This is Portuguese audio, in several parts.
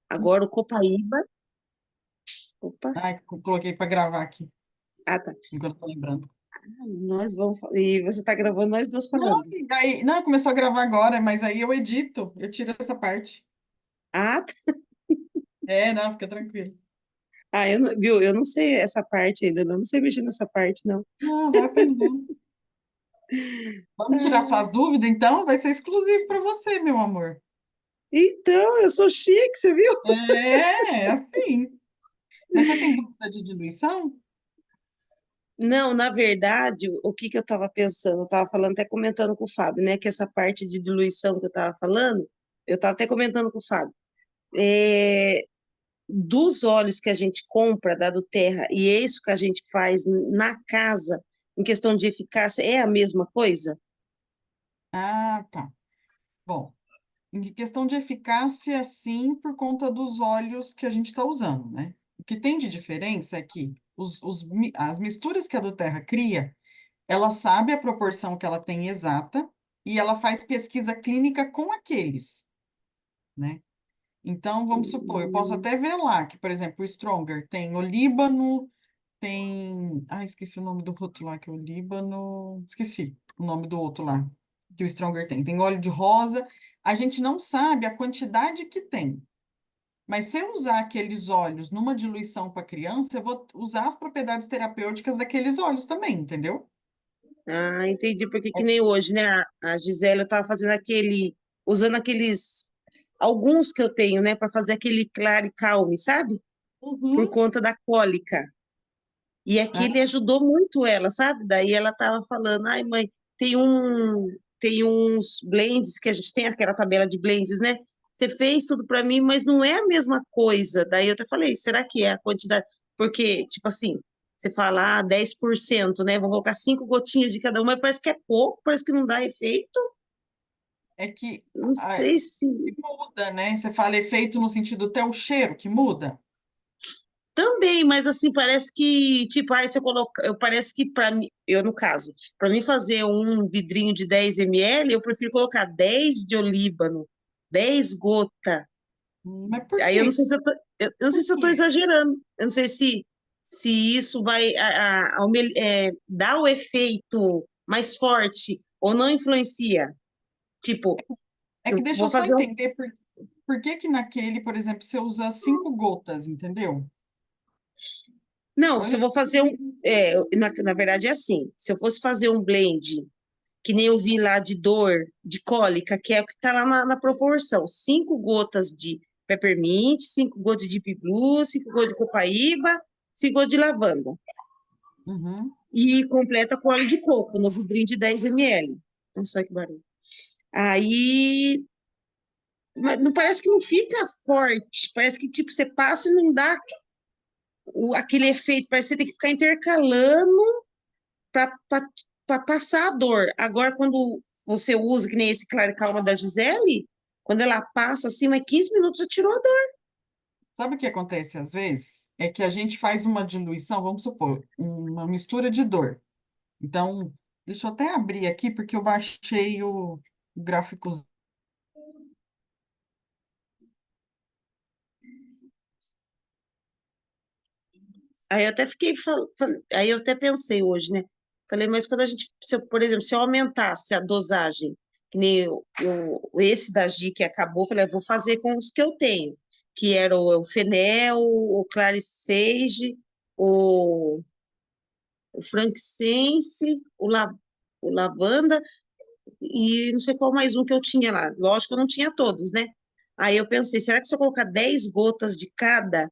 Agora o Copaíba. Opa, Ai, coloquei para gravar aqui, ah, tá. enquanto eu tô lembrando. Nós vamos. E você tá gravando nós duas Não, falando. e aí, não, começou a gravar agora, mas aí eu edito, eu tiro essa parte. Ah, tá. É, não, fica tranquilo. Viu? Eu não sei essa parte ainda, não sei mexer nessa parte, não. Não, vai aprendendo. Vamos tirar Ah, suas dúvidas, então? Vai ser exclusivo para você, meu amor. então, eu sou chique, você viu? É assim. Mas você tem dúvida de diluição? Não, na verdade, o que que eu estava pensando? Eu estava falando, até comentando com o Fábio, né? Que essa parte de diluição que eu estava falando, eu estava até comentando com o Fábio. É, dos óleos que a gente compra da do Terra e é isso que a gente faz na casa, em questão de eficácia, é a mesma coisa? Ah, tá. Bom, em questão de eficácia, sim, por conta dos óleos que a gente está usando, né? O que tem de diferença é que as misturas que a do Terra cria, ela sabe a proporção que ela tem exata e ela faz pesquisa clínica com aqueles, né? Então, vamos supor, eu posso Hum, até ver lá que, por exemplo, o Stronger tem olíbano, tem. Ah, esqueci o nome do outro lá, que é olíbano. Esqueci o nome do outro lá, que o Stronger tem. Tem óleo de rosa. A gente não sabe a quantidade que tem. Mas se eu usar aqueles óleos numa diluição para criança, eu vou usar as propriedades terapêuticas daqueles óleos também, entendeu? entendi, porque que nem hoje, né? A Gisele, eu estava fazendo usando alguns que eu tenho, né, para fazer aquele clare calme, sabe? Por Uhum. conta da cólica. E aquele Ah, ajudou muito ela, sabe? Daí ela tava falando, ai, mãe, tem uns blends que a gente tem aquela tabela de blends, né? Você fez tudo para mim, mas não é a mesma coisa. Daí eu até falei, será que é a quantidade? Porque, tipo assim, você fala, 10%, né? Vou colocar 5 gotinhas de cada uma, mas parece que é pouco, parece que não dá efeito. é que Não ah, sei se que muda, né? Você fala efeito no sentido até o cheiro que muda. também, mas assim, parece que, tipo, se eu colocar, parece que para mim, eu no caso, para mim fazer um vidrinho de 10 ml, eu prefiro colocar 10 de olíbano, 10 gota. Mas por Aí eu não quê? sei se eu não sei Por se eu tô quê? exagerando. Eu não sei se isso vai dar o efeito mais forte ou não influencia. Tipo, É que eu deixa vou eu só fazer um. entender por que que naquele, por exemplo, você usa 5 gotas, entendeu? Não, se Olha. eu vou fazer um. Na verdade é assim, se eu fosse fazer um blend que nem eu vi lá de dor, de cólica, que é o que está lá na proporção. 5 gotas de peppermint, 5 gotas de deep blue, 5 gotas de copaíba, 5 gotas de lavanda. Uhum. E completa com óleo de coco, no vidrinho de 10 ml. Nossa, que barulho. Aí, mas não parece que não fica forte, parece que tipo você passa e não dá aquele efeito, parece que você tem que ficar intercalando para passar a dor. Agora, quando você usa, que nem esse Clare Calma da Gisele, quando ela passa assim, mas 15 minutos já tirou a dor. Sabe o que acontece às vezes? É que a gente faz uma diluição, vamos supor, uma mistura de dor. Então, deixa eu até abrir aqui, porque eu baixei o gráfico. Aí eu até aí eu até pensei hoje, né? Falei, mas quando a gente, por exemplo, se eu aumentasse a dosagem, que nem esse da Gi que acabou, falei, eu vou fazer com os que eu tenho, que era o Fenel, o Clary Sage, o, o Frankincense, o Lavanda, e não sei qual mais um que eu tinha lá. Lógico que eu não tinha todos, né? Aí eu pensei, será que se eu colocar 10 gotas de cada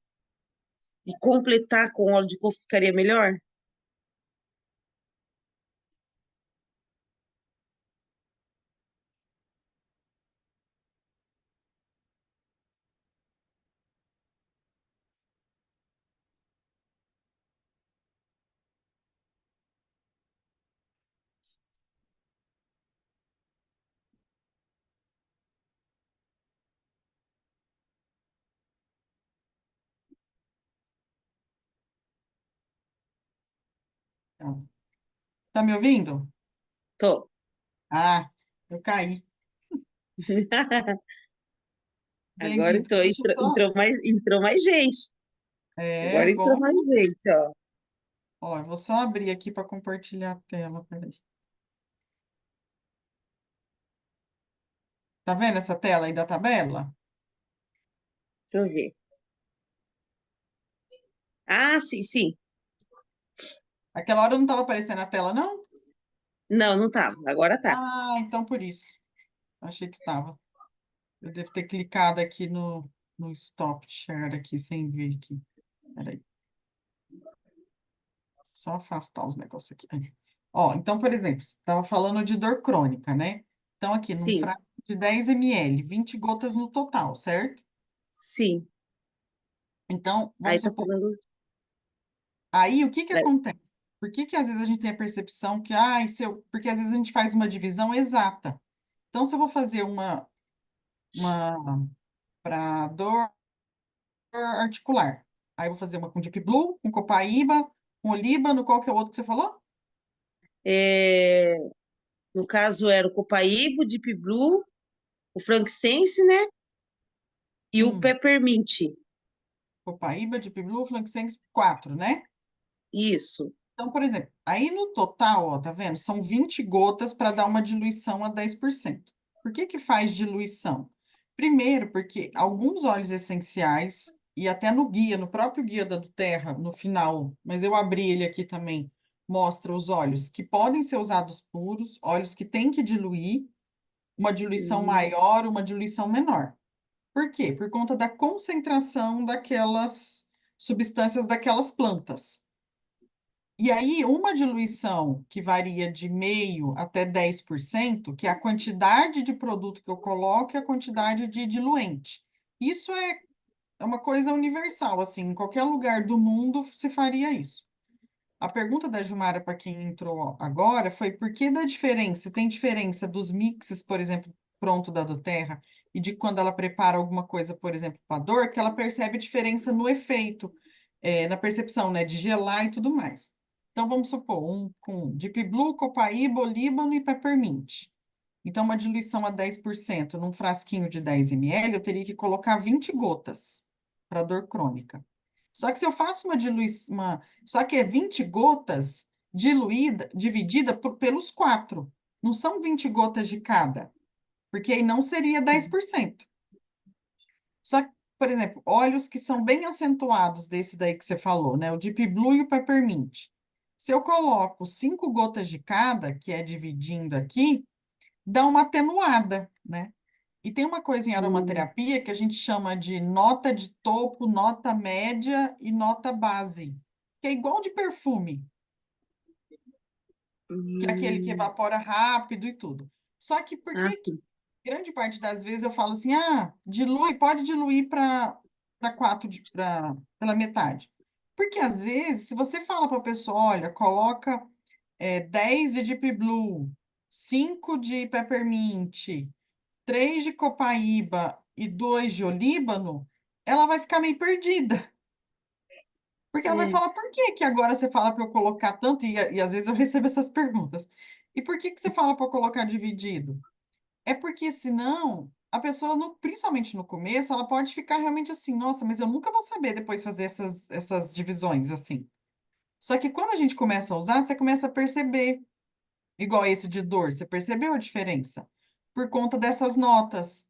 e completar com óleo de coco ficaria melhor? Tá me ouvindo? Tô. Ah, eu caí. Agora Bem-vindo. Deixa eu só. entrou mais gente. É, Agora entrou bom. mais gente, ó. Ó, eu vou só abrir aqui para compartilhar a tela. Peraí. Tá vendo essa tela aí da tabela? Deixa eu ver. Ah, sim, sim. Aquela hora não estava aparecendo a tela, não? Não, não tava. Agora tá. Ah, então por isso. Achei que estava. Eu devo ter clicado aqui no Stop Share aqui, sem ver aqui. Peraí. Só afastar os negócios aqui. Aí. Ó, então, por exemplo, você estava falando de dor crônica, né? Então, aqui, num Sim, frasco de 10 ml, 20 gotas no total, certo? sim. Então, Aí vamos tá supor. falando. Aí, o que que Né, acontece? Por que que às vezes a gente tem a percepção que, ah, se eu... porque às vezes a gente faz uma divisão exata. Então, se eu vou fazer uma para dor articular, aí eu vou fazer uma com Deep Blue, com Copaíba, com Olíbano, qual que é o outro que você falou? é, no caso, era o Copaíba, o Deep Blue, o Frankincense, né? E o Hum, Peppermint. Copaíba, Deep Blue, Flanxense, 4, né? Isso. Então, por exemplo, aí no total, ó, tá vendo? São 20 gotas para dar uma diluição a 10%. Por que que faz diluição? Primeiro, porque alguns óleos essenciais, e até no guia, no próprio guia da do Terra, no final, mas eu abri ele aqui também, mostra os óleos que podem ser usados puros, óleos que têm que diluir, uma diluição Hum, maior, uma diluição menor. Por quê? Por conta da concentração daquelas substâncias daquelas plantas. E aí, uma diluição que varia de meio até 10%, que é a quantidade de produto que eu coloco e a quantidade de diluente. Isso é uma coisa universal, assim, em qualquer lugar do mundo se faria isso. A pergunta da Jumara para quem entrou agora foi por que da diferença? Tem diferença dos mixes, por exemplo, pronto da Doterra, e de quando ela prepara alguma coisa, por exemplo, para dor, que ela percebe diferença no efeito, na percepção, né, de gelar e tudo mais. Então, vamos supor, um com Deep Blue, Copaíba, Olíbano e Peppermint. Então, uma diluição a 10% num frasquinho de 10 ml, eu teria que colocar 20 gotas para dor crônica. Só que se eu faço uma diluição, só que é 20 gotas diluída, dividida pelos quatro. Não são 20 gotas de cada, porque aí não seria 10%. Só que, por exemplo, óleos que são bem acentuados desse daí que você falou, né? O Deep Blue e o Peppermint. Se eu coloco 5 gotas de cada, que é dividindo aqui, dá uma atenuada, né? E tem uma coisa em hum, aromaterapia que a gente chama de nota de topo, nota média e nota base, que é igual de perfume, que é aquele que hum. evapora rápido e tudo. Só que por Ah, que que sim. grande parte das vezes eu falo assim, ah, dilui, pode diluir para quatro, pela metade. Porque às vezes, se você fala para a pessoa, olha, coloca 10 de Deep Blue, 5 de Peppermint, 3 de copaíba e 2 de olíbano, ela vai ficar meio perdida. Porque ela vai É. falar, por que que agora você fala para eu colocar tanto? E às vezes eu recebo essas perguntas. E por que que você fala para eu colocar dividido? É porque senão a pessoa, principalmente no começo, ela pode ficar realmente assim, nossa, mas eu nunca vou saber depois fazer essas divisões assim. Só que quando a gente começa a usar, você começa a perceber. Igual esse de dor, você percebeu a diferença? Por conta dessas notas,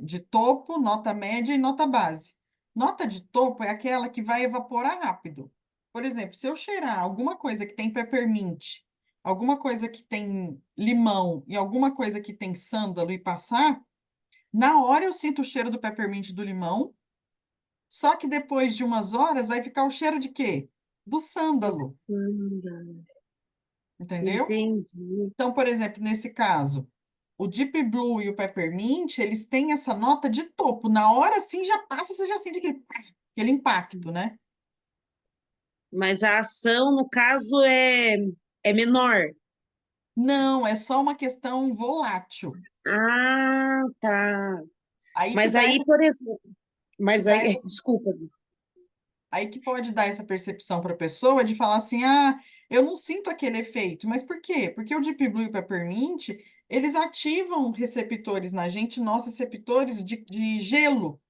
de topo, nota média e nota base. Nota de topo é aquela que vai evaporar rápido. Por exemplo, se eu cheirar alguma coisa que tem peppermint, alguma coisa que tem limão e alguma coisa que tem sândalo e passar, na hora eu sinto o cheiro do peppermint e do limão, só que depois de umas horas vai ficar o cheiro de quê? Do Do sândalo, samba. entendeu? Entendi. Então, por exemplo, nesse caso, o Deep Blue e o Peppermint, eles têm essa nota de topo. Na hora, assim, já passa, você já sente aquele impacto, né? Mas a ação, no caso, é menor. Não, é só uma questão volátil. Ah, tá. Aí que Mas dá aí, essa, por exemplo, que mas dá aí, essa, desculpa. aí que pode dar essa percepção para a pessoa de falar assim, ah, eu não sinto aquele efeito. Mas por quê? Porque o Deep Blue e o Peppermint, eles ativam receptores na gente, nossos receptores de gelo,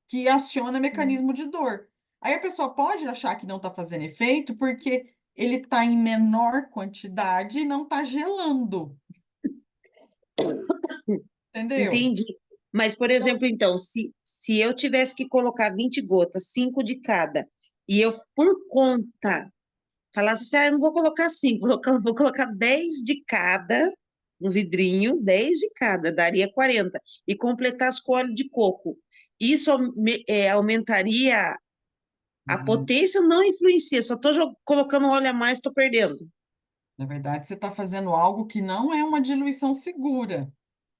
que aciona mecanismo de dor. Aí a pessoa pode achar que não está fazendo efeito porque ele está em menor quantidade e não está gelando, entendeu? Entendi. Mas, por exemplo, então, se eu tivesse que colocar 20 gotas, 5 de cada, e eu, por conta, falasse assim, ah, eu não vou colocar 5, vou colocar 10 de cada no vidrinho, 10 de cada, daria 40, e completasse com óleo de coco. Isso aumentaria a potência, não influencia, só estou colocando óleo a mais, estou perdendo. Na verdade, você está fazendo algo que não é uma diluição segura.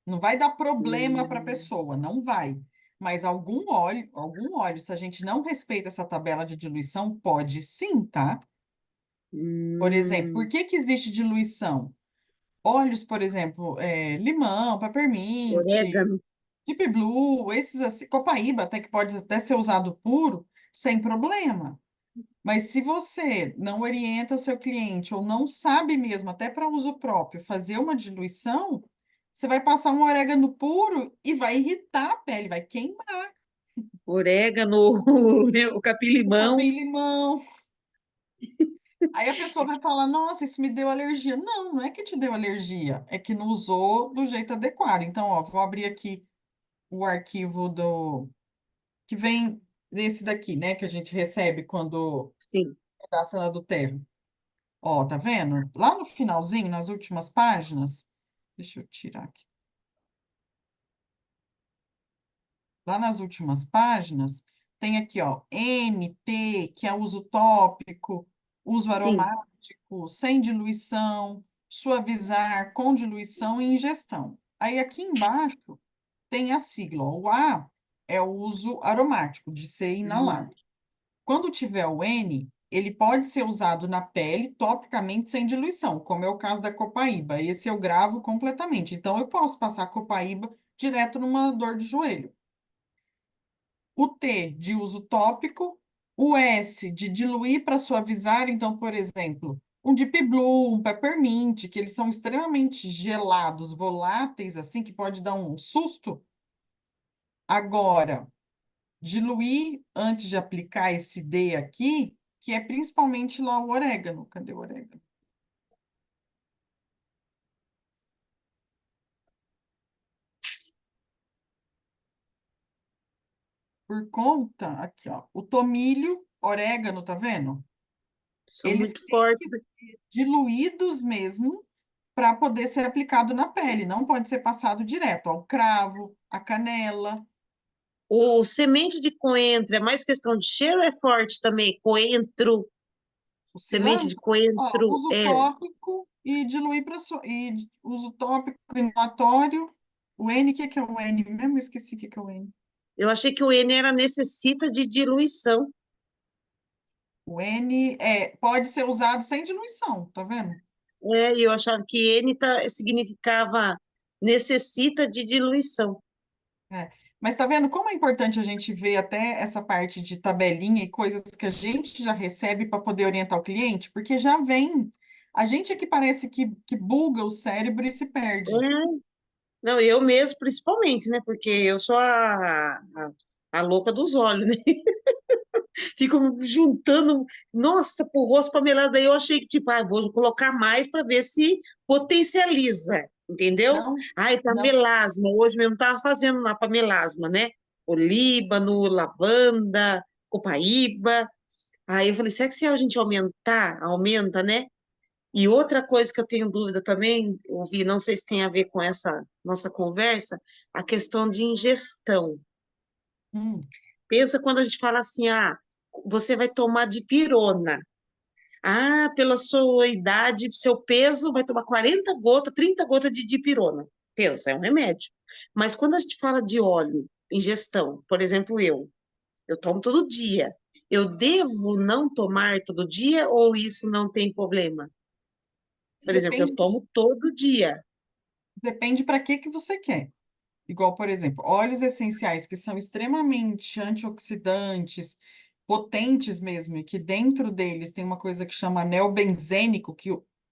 Não vai dar problema para a Hum, pessoa, não vai. Mas algum óleo, se a gente não respeita essa tabela de diluição, pode sim, tá? Por exemplo, por hum, que que existe diluição? Óleos, por exemplo, limão, peppermint, orégano, Deep Blue, esses assim, copaíba, até que pode até ser usado puro, sem problema. Mas se você não orienta o seu cliente ou não sabe mesmo, até para uso próprio, fazer uma diluição, você vai passar um orégano puro e vai irritar a pele, vai queimar orégano, o o capim-limão. capim-limão. Aí a pessoa vai falar: Nossa, isso me deu alergia. Não, não é que te deu alergia, é que não usou do jeito adequado. Então, ó, vou abrir aqui o arquivo que vem desse daqui, né, que a gente recebe quando Sim, cadastra na do Terra. Ó, tá vendo? Lá no finalzinho, nas últimas páginas, deixa eu tirar aqui. Lá nas últimas páginas, tem aqui, ó, NT, que é uso tópico, uso sim. aromático, sem diluição, suavizar, com diluição e ingestão. Aí aqui embaixo tem a sigla, ó, o A é o uso aromático, de ser inalado. Quando tiver o N, ele pode ser usado na pele topicamente sem diluição, como é o caso da copaíba. Esse eu gravo completamente. Então, eu posso passar copaíba direto numa dor de joelho. O T de uso tópico, o S de diluir para suavizar. Então, por exemplo, um Deep Blue, um Peppermint, que eles são extremamente gelados, voláteis, assim, que pode dar um susto. Agora, diluir antes de aplicar esse D aqui, que é principalmente lá o orégano. Cadê o orégano? Por conta, aqui, ó, o tomilho, orégano, tá vendo? São Eles muito têm fortes. que ser diluídos mesmo para poder ser aplicado na pele, não pode ser passado direto, ó, o cravo, a canela, O semente de coentro é mais questão de cheiro ou é forte também? Coentro, o semente de cilantro, ó, coentro, uso tópico e diluir para e uso tópico inalatório. O N, o que que é o N mesmo? Eu esqueci o que que é o N. eu achei que o N era necessita de diluição. O N pode ser usado sem diluição, tá vendo? É, e eu achava que N significava necessita de diluição. É. Mas tá vendo como é importante a gente ver até essa parte de tabelinha e coisas que a gente já recebe para poder orientar o cliente? Porque já vem. A gente é que parece que buga o cérebro e se perde. É, não, eu mesmo principalmente, né? Porque eu sou a louca dos olhos, né? Fico juntando, nossa, pro rosto para melhor. Daí eu achei que, tipo, ah, vou colocar mais para ver se potencializa, entendeu? Não, Ai, tá não. melasma. Hoje mesmo tava fazendo lá para melasma, né? Olíbano, lavanda, copaíba. Aí eu falei, será que se a gente aumentar, aumenta, né? E outra coisa que eu tenho dúvida também, ouvi, não sei se tem a ver com essa nossa conversa, a questão de ingestão. Hum, Pensa quando a gente fala assim, ah, você vai tomar dipirona. Ah, pela sua idade, seu peso, vai tomar 40 gotas, 30 gotas de dipirona. Pensa, é um remédio. Mas quando a gente fala de óleo, ingestão, por exemplo, eu tomo todo dia. Eu devo não tomar todo dia ou isso não tem problema? Por exemplo, eu depende, tomo todo dia. depende para que você quer. Igual, por exemplo, óleos essenciais que são extremamente antioxidantes, potentes mesmo, e que dentro deles tem uma coisa que chama anel benzênico,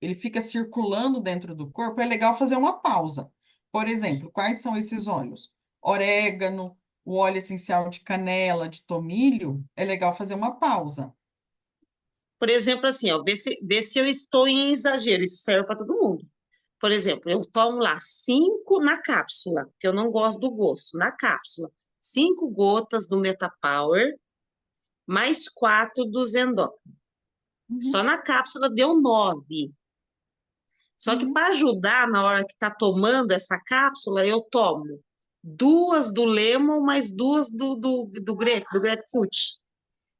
ele fica circulando dentro do corpo, é legal fazer uma pausa. Por exemplo, quais são esses óleos? Orégano, o óleo essencial de canela, de tomilho, é legal fazer uma pausa. Por exemplo, assim, ó, vê se eu estou em exagero, isso serve para todo mundo. Por exemplo, eu tomo lá 5 na cápsula, que eu não gosto do gosto, na cápsula. 5 gotas do Metapower, mais 4 do Zendó. Só Uhum, na cápsula deu 9. Só que uhum, para ajudar na hora que está tomando essa cápsula, eu tomo 2 do Lemon, mais 2 do Grapefruit.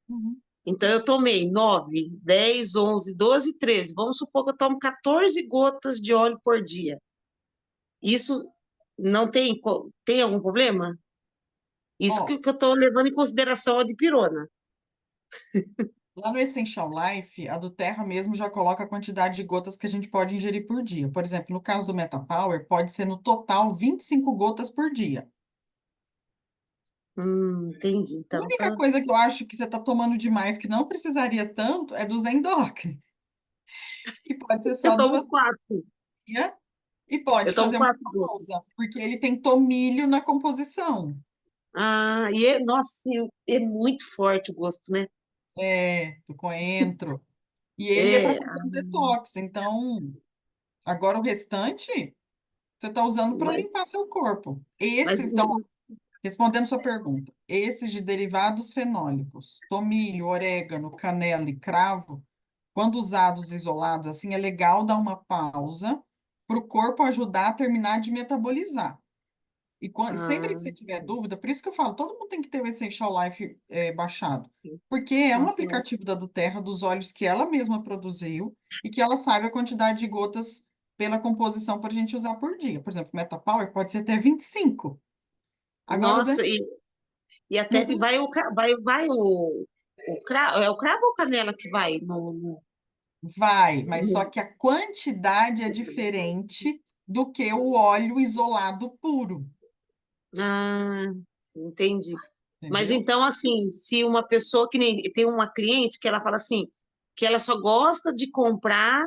uhum. Então, eu tomei 9, 10, 11, 12, 13. Vamos supor que eu tomo 14 gotas de óleo por dia. Isso não tem algum problema? Isso Ó, que eu estou levando em consideração a dipirona. lá no Essential Life, a do Terra mesmo já coloca a quantidade de gotas que a gente pode ingerir por dia. Por exemplo, no caso do MetaPower, pode ser no total 25 gotas por dia. Entendi. A Então, única coisa que eu acho que você está tomando demais, que não precisaria tanto, é do Zendócrino. E pode ser eu só duas tomo 4. dias e pode Eu tomo fazer uma 4 pausa, gotas. porque ele tem tomilho na composição. Nossa, é muito forte o gosto, né? É, do coentro. E ele é para É, fazer um detox. Então, agora o restante, você está usando para mas, limpar seu corpo. mas Esses, então, respondendo sua pergunta, esses de derivados fenólicos, tomilho, orégano, canela e cravo, quando usados isolados, assim, é legal dar uma pausa para o corpo ajudar a terminar de metabolizar. E sempre que ah, você tiver dúvida, por isso que eu falo, todo mundo tem que ter o Essential Life baixado, porque é um nossa, aplicativo da Terra dos óleos que ela mesma produziu e que ela sabe a quantidade de gotas pela composição para a gente usar por dia. Por exemplo, Metapower pode ser até 25. Agora, nossa, e até não vai o cravo, é o cravo ou canela que vai vai, mas só no- que a quantidade é diferente do que o óleo isolado puro, Ah, entendi. Mas entendeu? então, assim, se uma pessoa que nem tem uma cliente que ela fala assim, que ela só gosta de comprar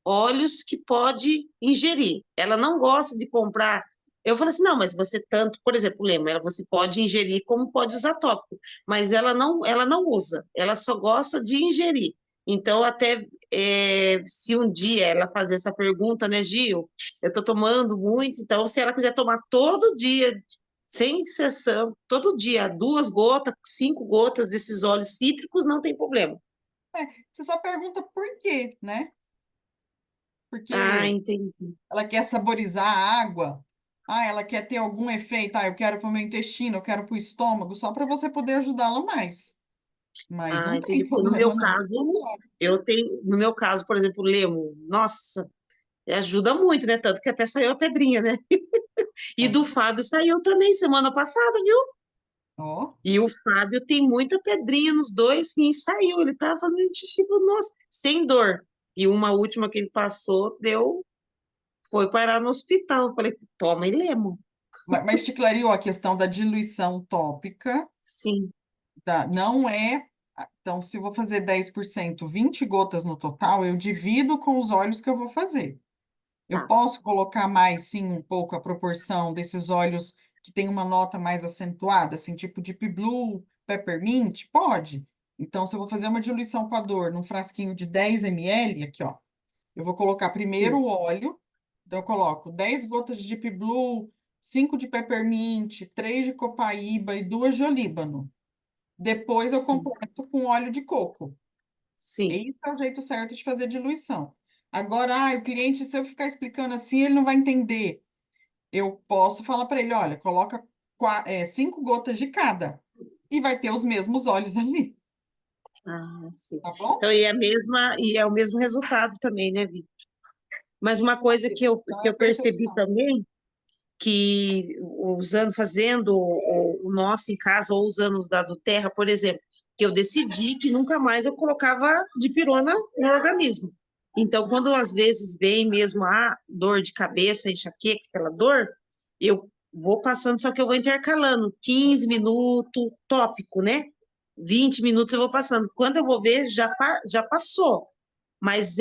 óleos que pode ingerir. Ela não gosta de comprar. Eu falo assim, não, mas você tanto, por exemplo, lembra, você pode ingerir como pode usar tópico, mas ela não usa, ela só gosta de ingerir. Então, até se um dia ela fazer essa pergunta, né, Gil, eu estou tomando muito, então se ela quiser tomar todo dia, sem exceção, todo dia, 2 gotas, 5 gotas desses óleos cítricos, não tem problema. É, você só pergunta por quê, né? Ah, Porque entendi. ela quer saborizar a água. Ah, ela quer ter algum efeito. Ah, eu quero para o meu intestino, eu quero para o estômago, só para você poder ajudá-la mais. Mas Ah, não tem entendi. Porque no problema, meu não. caso, no meu caso, por exemplo, o Lemo, nossa, ajuda muito, né? Tanto que até saiu a pedrinha, né? E Tá do vendo? Fábio saiu também semana passada, viu? Ó, E o Fábio tem muita pedrinha nos dois, sim, saiu. Ele tava fazendo xixi, falou, nossa, sem dor. E uma última que ele passou, foi parar no hospital. Eu falei, toma e Lemo. mas te clareou a questão da diluição tópica, Sim, não é. Então, se eu vou fazer 10%, 20 gotas no total, eu divido com os óleos que eu vou fazer. Eu tá. posso colocar mais, sim, um pouco a proporção desses óleos que tem uma nota mais acentuada, assim, tipo Deep Blue, Peppermint? Pode. Então, se eu vou fazer uma diluição para dor num frasquinho de 10 ml, aqui, ó, eu vou colocar primeiro Sim, o óleo, então eu coloco 10 gotas de Deep Blue, 5 de Peppermint, 3 de Copaíba e 2 de Olíbano. Depois eu sim, completo com óleo de coco. sim. Esse é o jeito certo de fazer diluição. Agora, o cliente, se eu ficar explicando assim, ele não vai entender. Eu posso falar para ele, olha, coloca 5 gotas de cada e vai ter os mesmos óleos ali, Ah, sim. tá bom? Então, e é o mesmo resultado também, né, Vitor? Mas uma coisa que eu, Então que é eu percebi percepção. também, que fazendo o nosso em casa, ou usando os da do Terra, por exemplo, que eu decidi que nunca mais eu colocava dipirona no organismo. Então, quando às vezes vem mesmo a dor de cabeça, enxaqueca, aquela dor, eu vou passando, só que eu vou intercalando 15 minutos, tópico, né? 20 minutos eu vou passando. Quando eu vou ver, já passou. Mas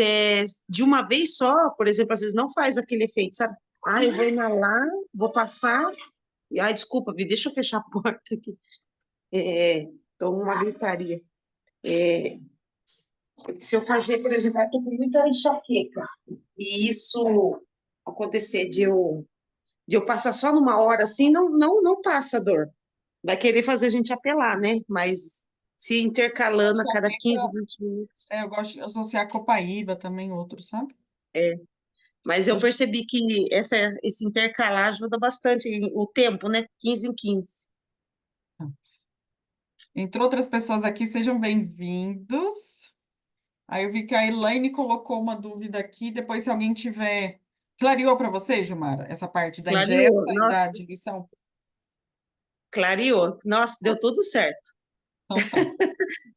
de uma vez só, por exemplo, às vezes não faz aquele efeito, sabe? Ah, eu vou inalar, vou passar. Ai, desculpa, Vi, deixa eu fechar a porta aqui. Tô uma gritaria. É, se eu fazer, por exemplo, eu tô com muita enxaqueca, e isso acontecer de eu passar só numa hora assim, não passa a dor. Vai querer fazer a gente apelar, né? Mas se intercalando a cada 15, 20 minutos. Eu gosto de associar Copaíba também, outro, sabe? É. Mas eu percebi que esse intercalar ajuda bastante, o tempo, né? 15 em 15. Entre outras pessoas aqui, sejam bem-vindos. Aí eu vi que a Elaine colocou uma dúvida aqui. Depois, se alguém tiver. Clareou para você, Gilmara, essa parte da ingesta Clareou, e nossa, da diluição? clareou. Nossa, deu tudo certo. Então tá.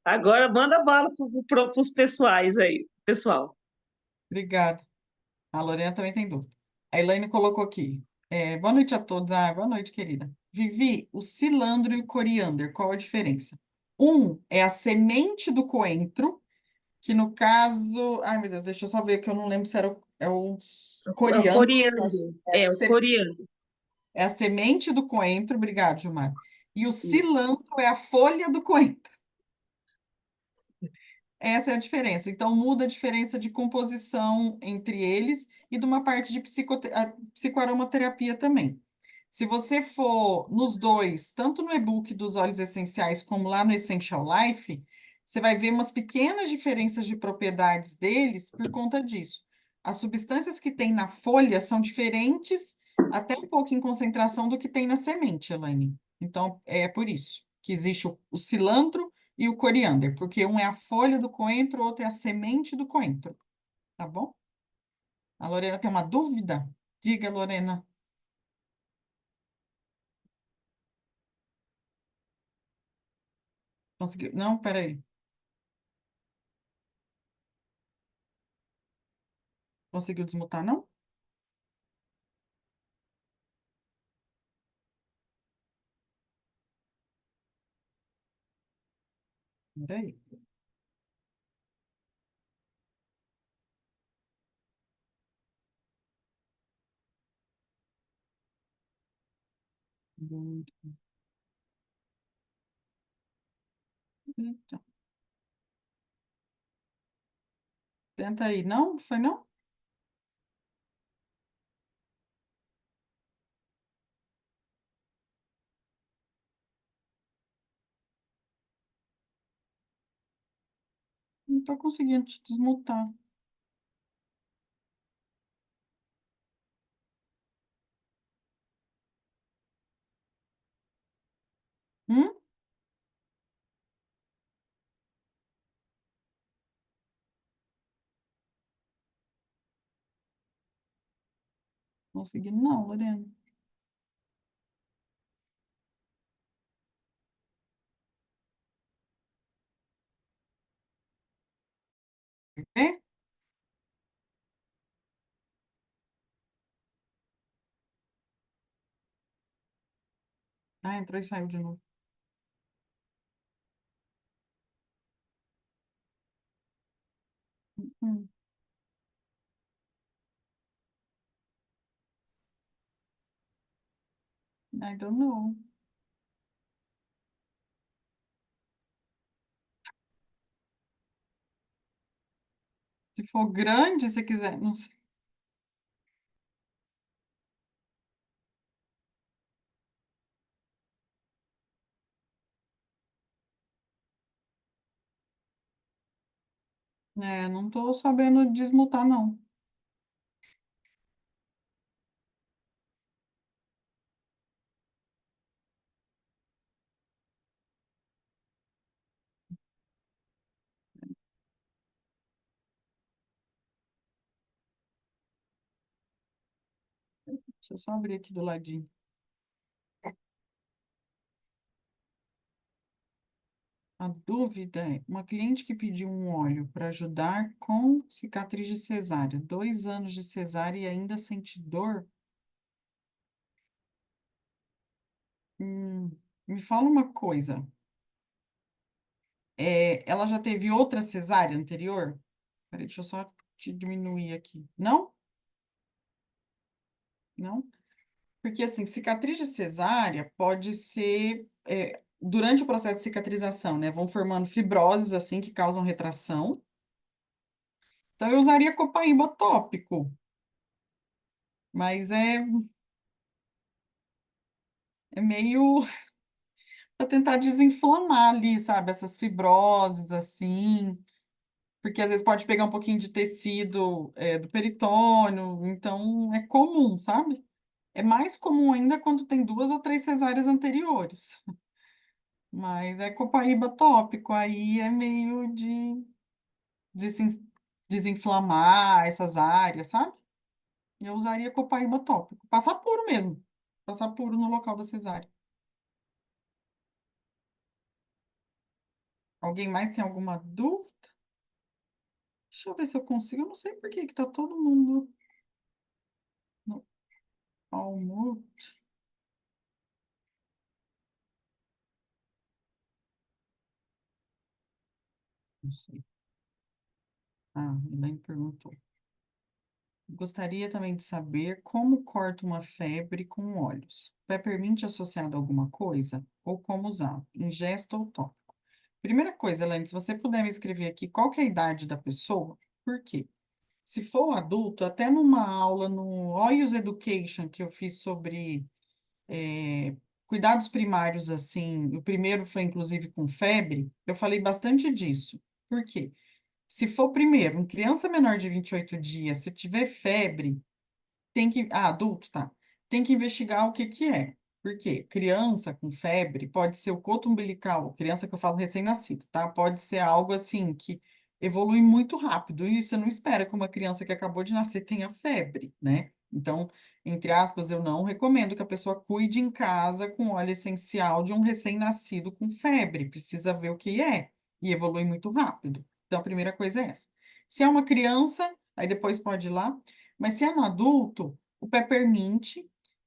Agora manda bala para os pessoais aí, pessoal. Obrigada. A Lorena também tem dúvida. A Elaine colocou aqui. Boa noite a todos. Ah, boa noite, querida. Vivi, o cilantro e o coriander, qual a diferença? Um é a semente do coentro, que no caso. Ai, meu Deus, deixa eu só ver que eu não lembro se era o É o coriander. coriandro. É, É o coriandro. é a semente do coentro, obrigado, Gilmar. E o Isso. cilantro é a folha do coentro. Essa é a diferença. Então, muda a diferença de composição entre eles e de uma parte de psicoaromaterapia também. Se você for nos dois, tanto no e-book dos óleos essenciais como lá no Essential Life, você vai ver umas pequenas diferenças de propriedades deles por conta disso. As substâncias que tem na folha são diferentes, até um pouco em concentração, do que tem na semente, Elaine. Então, é por isso que existe o cilantro e o coriander, porque um é a folha do coentro, o outro é a semente do coentro, tá bom? A Lorena tem uma dúvida? Diga, Lorena. Conseguiu? Não, peraí. Conseguiu desmutar, não? Peraí. Eita. Tenta aí. Não? Foi não? Não tô conseguindo te desmutar. Hum? Conseguindo não, Lorena. É? Ah, entrou e saiu de novo. Hum. I don't know. Se for grande, se quiser. Não sei. Não tô sabendo desmutar, não. Deixa eu só abrir aqui do ladinho. A dúvida é, uma cliente que pediu um óleo para ajudar com cicatriz de cesárea, 2 anos de cesárea e ainda sente dor? Me fala uma coisa, ela já teve outra cesárea anterior? Peraí, deixa eu só te diminuir aqui. Não? Não? Porque, assim, cicatriz de cesárea pode ser, durante o processo de cicatrização, né? Vão formando fibroses, assim, que causam retração. Então, eu usaria copaíba tópico, mas é meio para tentar desinflamar ali, sabe? Essas fibroses, assim. Porque às vezes pode pegar um pouquinho de tecido, do peritônio, então é comum, sabe? É mais comum ainda quando tem 2 ou 3 cesáreas anteriores. Mas é copaíba tópico, aí é meio de desinflamar essas áreas, sabe? Eu usaria copaíba tópico. Passar puro mesmo. Passar puro no local da cesárea. Alguém mais tem alguma dúvida? Deixa eu ver se eu consigo. Eu não sei por que que tá todo mundo no almoço. Não sei. Ah, Elaine perguntou. Gostaria também de saber como corta uma febre com óleos. Peppermint associado a alguma coisa? Ou como usar? Ingesta ou tópico? Primeira coisa, Elaine, se você puder me escrever aqui qual que é a idade da pessoa, por quê? Se for adulto, até numa aula no Oils Education que eu fiz sobre cuidados primários, assim, o primeiro foi inclusive com febre, eu falei bastante disso. Por quê? Se for primeiro, em criança menor de 28 dias, se tiver febre, tem que. Ah, adulto, tá. Tem que investigar o que que é. Porque criança com febre pode ser o coto umbilical, criança que eu falo recém-nascido, tá? Pode ser algo assim que evolui muito rápido e você não espera que uma criança que acabou de nascer tenha febre, né? Então, entre aspas, eu não recomendo que a pessoa cuide em casa com óleo essencial de um recém-nascido com febre. Precisa ver o que é e evolui muito rápido. Então, a primeira coisa é essa. Se é uma criança, aí depois pode ir lá. Mas se é no adulto, o peppermint,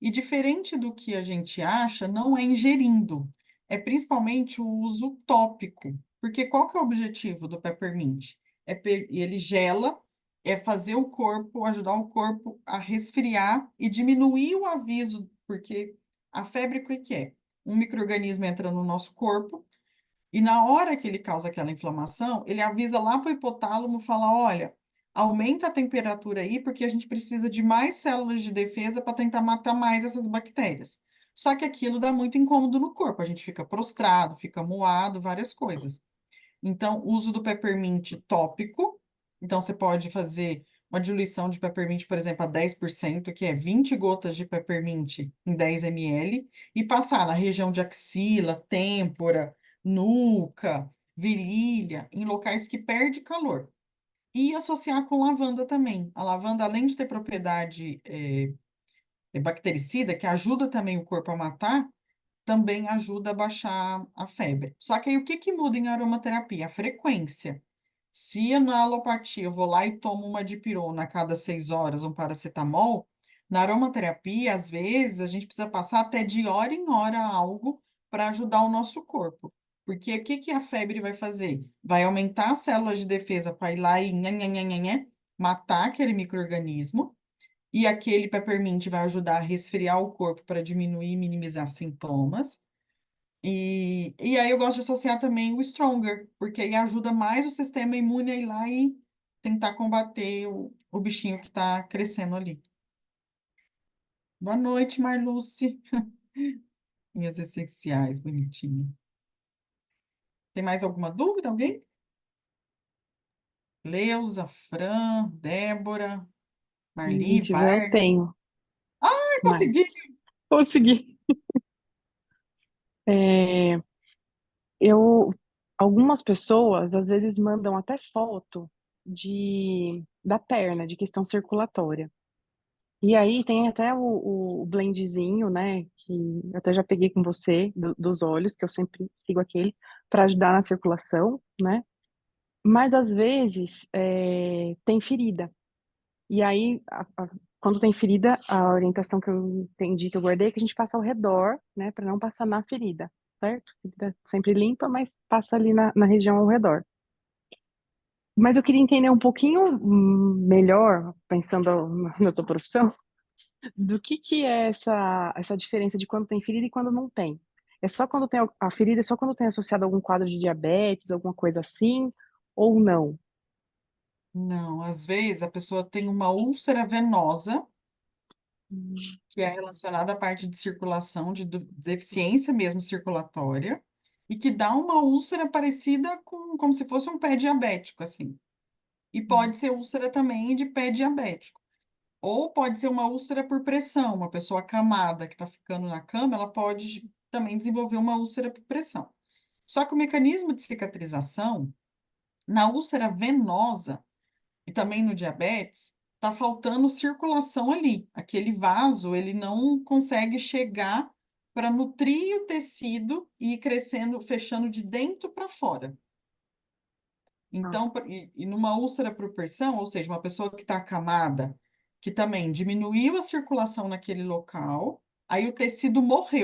e diferente do que a gente acha, não é ingerindo, é principalmente o uso tópico. Porque qual que é o objetivo do peppermint? Ele gela, é fazer o corpo, ajudar o corpo a resfriar e diminuir o aviso, porque a febre, o que que é? Um micro-organismo entra no nosso corpo, e na hora que ele causa aquela inflamação, ele avisa lá para o hipotálamo, fala, olha, aumenta a temperatura aí, porque a gente precisa de mais células de defesa para tentar matar mais essas bactérias. Só que aquilo dá muito incômodo no corpo, a gente fica prostrado, fica moado, várias coisas. Então, uso do peppermint tópico. Então, você pode fazer uma diluição de peppermint, por exemplo, a 10%, que é 20 gotas de peppermint em 10 ml, e passar na região de axila, têmpora, nuca, virilha, em locais que perde calor. E associar com lavanda também. A lavanda, além de ter propriedade bactericida, que ajuda também o corpo a matar, também ajuda a baixar a febre. Só que aí o que que muda em aromaterapia? A frequência. Se na alopatia eu vou lá e tomo uma dipirona a cada 6 horas, um paracetamol, na aromaterapia, às vezes, a gente precisa passar até de hora em hora algo para ajudar o nosso corpo. Porque o que que a febre vai fazer? Vai aumentar as células de defesa para ir lá e nhanhanhanhanhé, matar aquele micro-organismo, e aquele peppermint vai ajudar a resfriar o corpo para diminuir e minimizar sintomas. E aí eu gosto de associar também o Stronger, porque aí ajuda mais o sistema imune a ir lá e tentar combater o bichinho que está crescendo ali. Boa noite, Marluce. Minhas essenciais, bonitinha. Tem mais alguma dúvida, alguém? Leusa, Fran, Débora, Marli, Gente, já Var. tenho, Ai, mas consegui! consegui. É, eu, algumas pessoas às vezes mandam até foto da perna, de questão circulatória. E aí tem até o blendzinho, né, que eu até já peguei com você, dos olhos, que eu sempre sigo aquele, para ajudar na circulação, né? Mas às vezes tem ferida. E aí, quando tem ferida, a orientação que eu entendi, que eu guardei, é que a gente passa ao redor, né, para não passar na ferida, certo? Ferida sempre limpa, mas passa ali na região ao redor. Mas eu queria entender um pouquinho melhor, pensando na tua profissão, Do que é essa diferença de quando tem ferida e quando não tem? É só quando tem a ferida é só quando tem associado algum quadro de diabetes, alguma coisa assim, ou não? Não, às vezes a pessoa tem uma úlcera venosa, Hum, que é relacionada à parte de circulação, de deficiência mesmo circulatória, e que dá uma úlcera parecida com como se fosse um pé diabético, assim. E hum, pode ser úlcera também de pé diabético. Ou pode ser uma úlcera por pressão, uma pessoa acamada que está ficando na cama, ela pode também desenvolver uma úlcera por pressão. Só que o mecanismo de cicatrização, na úlcera venosa e também no diabetes, está faltando circulação ali. Aquele vaso, ele não consegue chegar para nutrir o tecido e ir crescendo, fechando de dentro para fora. tá. Então, e numa úlcera por pressão, ou seja, uma pessoa que está acamada, que também diminuiu a circulação naquele local, aí o tecido morre,